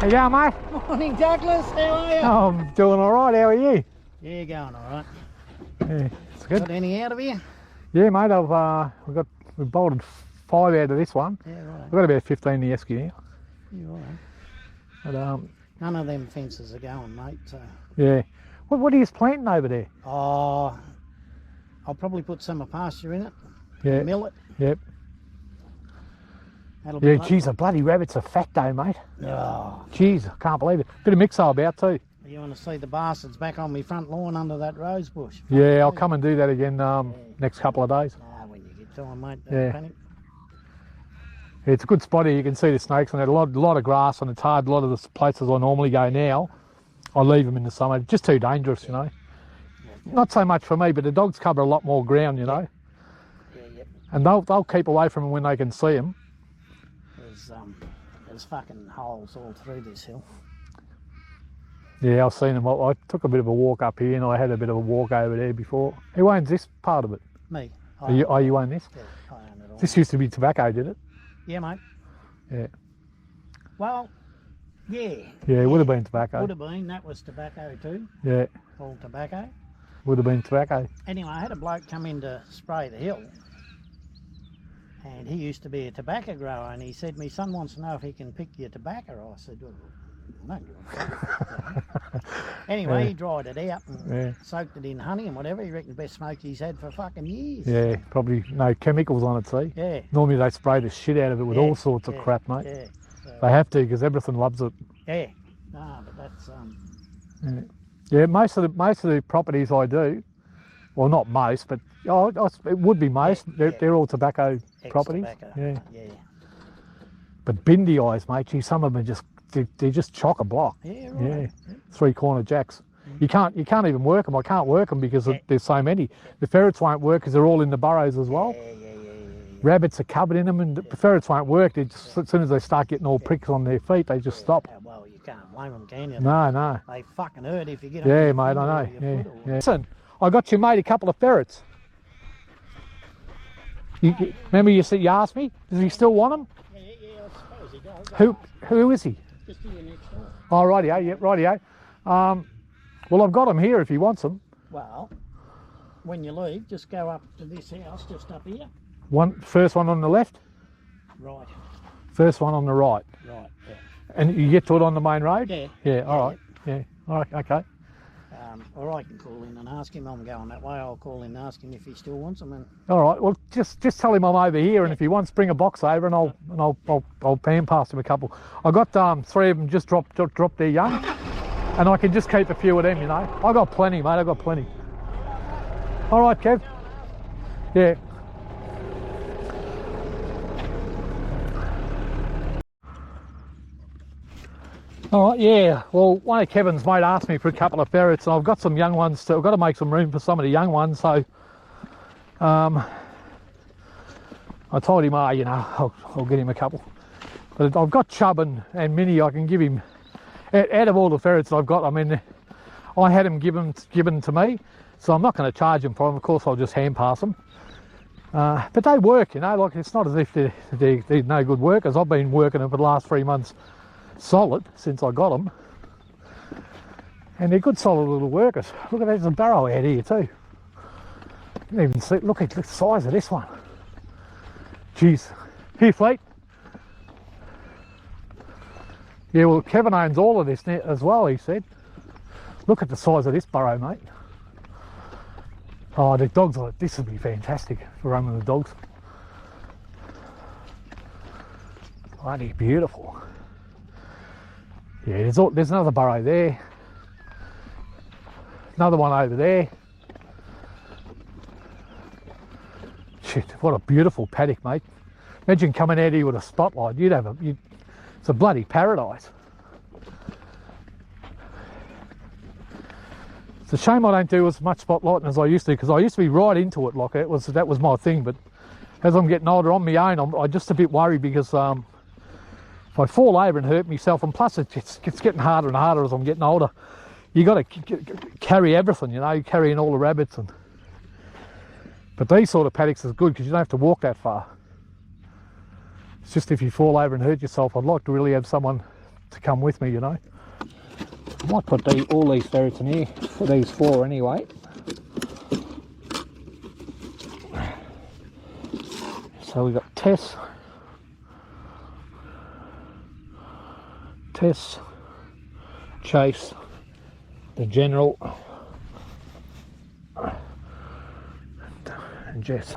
How you going, mate? Morning, Douglas. How are you? Oh, I'm doing alright, how are you? Yeah, going alright. Yeah, it's good. Got any out of here? Yeah, mate, we've bolted 5 out of this one. Yeah, right. I've got about 15 in the esky now. Yeah, right. But, None of them fences are going, mate. So. yeah. What are you planting over there? Oh, I'll probably put summer pasture in it. Yeah. Mill it. Yep. That'll Yeah, be geez, the bloody rabbit's a fat day, mate. Oh, Jeez, I can't believe it. Bit of Mixo about too. you want to see the bastards back on my front lawn under that rose bush? Yeah, I'll come and do that again next couple of days. Nah, when you get time, mate, Yeah. don't panic. It's a good spot here. You can see the snakes on it. A lot of grass and it's hard. A lot of the places I normally go now, I leave them in the summer. Just too dangerous, you know. Yeah. Not so much for me, but the dogs cover a lot more ground, you know. Yeah. And they'll keep away from them when they can see them. There's fucking holes all through this hill. Yeah, I've seen them. I took a bit of a walk up here and I had a bit of a walk over there before. Who owns this part of it? Me. You own this? Yeah, I own it all. This used to be tobacco, did it? Yeah, mate. Yeah. Well, yeah. Yeah, it would have been tobacco. Would have been. That was tobacco too. Yeah, All tobacco. would have been tobacco. Anyway, I had a bloke come in to spray the hill. And he used to be a tobacco grower. And he said, my son wants to know if he can pick your tobacco. I said, well, no. Anyway, Yeah. he dried it out and Yeah. soaked it in honey and whatever. He reckoned the best smoke he's had for fucking years. Yeah, probably no chemicals on it, see? Yeah. Normally they spray the shit out of it with Yeah, all sorts of yeah, crap, mate. Yeah. So, They have to because everything loves it. yeah. No, but that's Yeah, most of the properties I do, well, not most, but it would be most. Yeah, They're all tobacco properties. ex-tobacco. Yeah. Yeah. But Bindi eyes, mate, gee, some of them are they're just chock a block. Yeah, right. Yeah, 3 corner jacks. You can't even work them. I can't work them because there's so many. The ferrets won't work because they're all in the burrows as well. Yeah. Rabbits are covered in them, and the ferrets won't work. They just, as soon as they start getting all pricks on their feet, they just stop. Yeah, well, you can't blame them, can you? No. They fucking hurt if you get them. Yeah, mate, I know. Yeah. Listen, I got you made a couple of ferrets. Remember you asked me? Does he still want them? Yeah, I suppose he does. Who is he? Just here next door. Oh, rightio, yeah, rightio. Well, I've got him here if he wants them. Well, when you leave, just go up to this house, just up here. First one on the left? Right. First one on the right. Right, yeah. And you get to it on the main road? Yeah. Yeah, all right. Yeah, all right, okay. Or I can call in and ask him. I'm going that way. I'll call in and ask him if he still wants them. And All right, well, just tell him I'm over here, and if he wants, bring a box over, and I'll pan past him a couple. I got 3 of them just dropped their young, and I can just keep a few of them, you know. I got plenty, mate. I got plenty. All right, Kev. Yeah. All right, yeah. Well, one of Kevin's mate asked me for a couple of ferrets, and I've got some young ones too. I've got to make some room for some of the young ones, so I told him, you know, I'll get him a couple. But I've got Chubb and Minnie. I can give him, out of all the ferrets I've got, I mean, I had them given to me, so I'm not going to charge them for them. Of course, I'll just hand pass them. But they work, you know, like it's not as if they're no good workers. I've been working them for the last 3 months solid since I got them, and they're good solid little workers. Look at there's a burrow out here too. You can even see, look at the size of this one. Jeez. Here, Fleet. Yeah, well, Kevin owns all of this as well, he said. Look at the size of this burrow, mate. Oh, the dogs, this would be fantastic for running the dogs. Bloody beautiful. Yeah, there's another burrow there. Another one over there. Shit, what a beautiful paddock, mate. Imagine coming out here with a spotlight. It's a bloody paradise. It's a shame I don't do as much spotlighting as I used to, because I used to be right into it. Like that was my thing. But as I'm getting older on my own, I'm just a bit worried, because if I fall over and hurt myself, and plus it's getting harder and harder as I'm getting older. You got to carry everything, you know, carrying all the rabbits. But these sort of paddocks is good because you don't have to walk that far. It's just if you fall over and hurt yourself, I'd like to really have someone to come with me, you know. I might put all these ferrets in here, for these 4 anyway. So we've got Tess, Chase, the General, and Jess.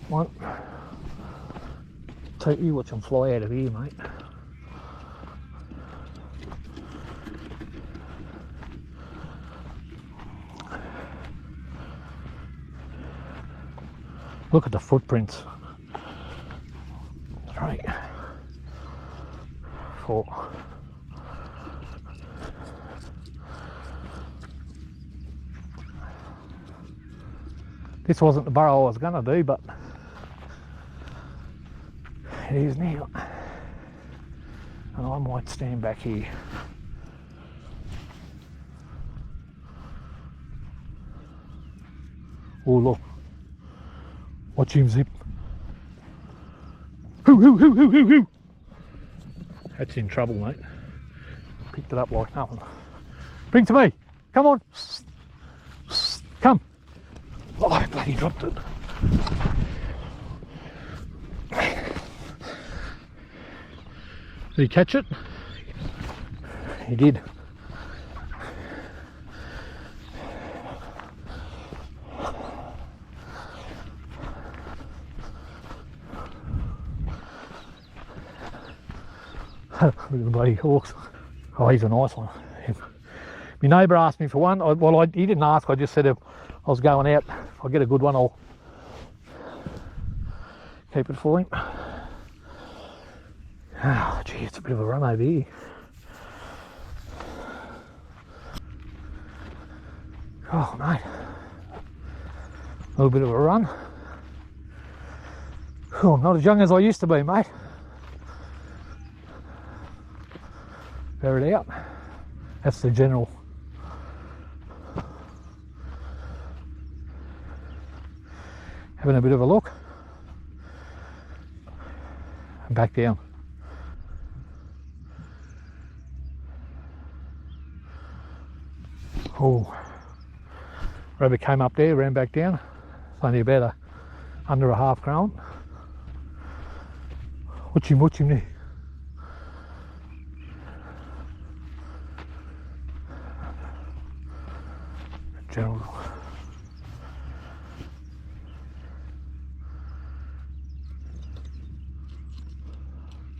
One, take you watch them fly out of here, mate. Look at the footprints. 3, 4. This wasn't the burrow I was going to do, but it is now. And I might stand back here. Oh, look. Watch him zip. Hoo, hoo, hoo, hoo, hoo, hoo. That's in trouble, mate. Picked it up like nothing. Bring to me. Come on. Come. Oh, I bloody dropped it. Did he catch it? He did. Look at the bloody hawks. Oh, he's a nice one. My neighbour asked me for one. He didn't ask, I just said if I was going out, if I get a good one, I'll keep it for him. Oh, gee, it's a bit of a run over here. Oh mate, a little bit of a run. Oh, I'm not as young as I used to be, mate. Ferret out. That's the general. Having a bit of a look. And back down. Oh, rabbit came up there, ran back down. It's only about under a half grown. Watch him there. General.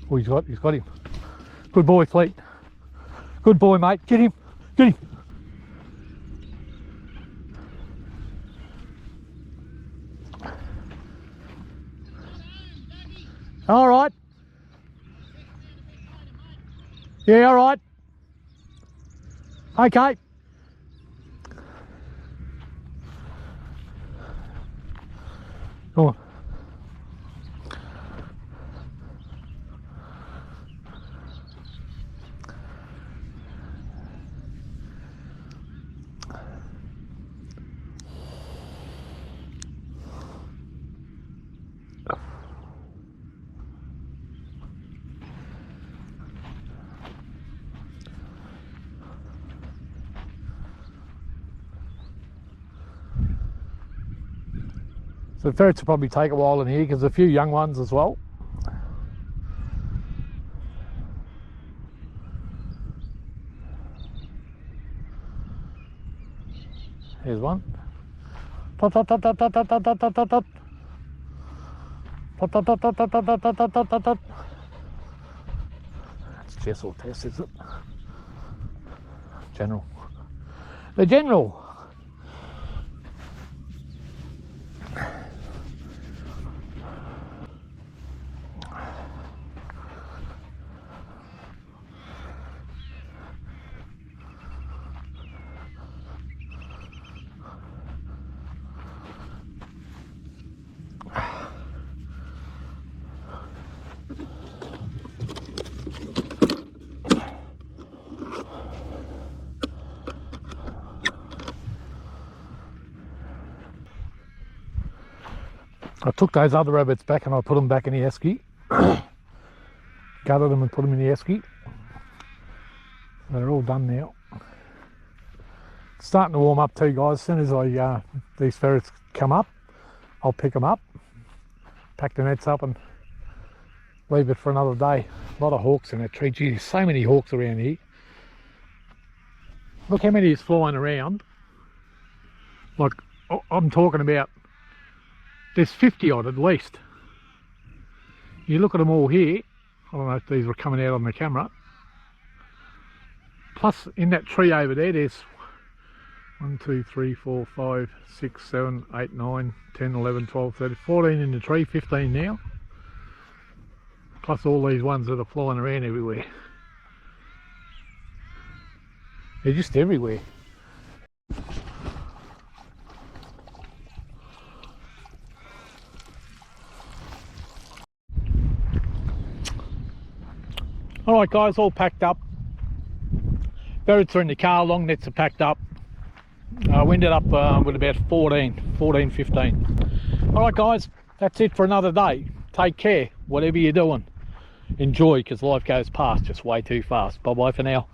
Oh, he's got him. Good boy, Fleet. Good boy, mate. Get him. All right. Yeah, all right. Okay. Go on. So the ferrets will probably take a while in here because there's a few young ones as well. Here's one. Tot, tot, tot, tot, tot, tot, tot, tot, tot, tot. Tot, tot, tot, tot, tot, tot, tot, tot, tot, tot, tot. That's Jess or Tess, is it? General. The general. I took those other rabbits back and I put them back in the esky. Gathered them and put them in the esky. They're all done now. It's starting to warm up too, guys. As soon as these ferrets come up, I'll pick them up, pack the nets up and leave it for another day. A lot of hawks in that tree. Gee, so many hawks around here. Look how many is flying around. Like, I'm talking about, there's 50 odd at least. You look at them all here. I don't know if these were coming out on the camera. Plus in that tree over there, there's 1, 2, 3, 4, 5, 6, 7, 8, 9, 10, 11, 12, 13, 14 in the tree, 15 now. Plus all these ones that are flying around everywhere. They're just everywhere. Alright guys, all packed up. Ferrets are in the car, long nets are packed up. We ended up with about 14, 15. Alright guys, that's it for another day. Take care, whatever you're doing. Enjoy, because life goes past just way too fast. Bye bye for now.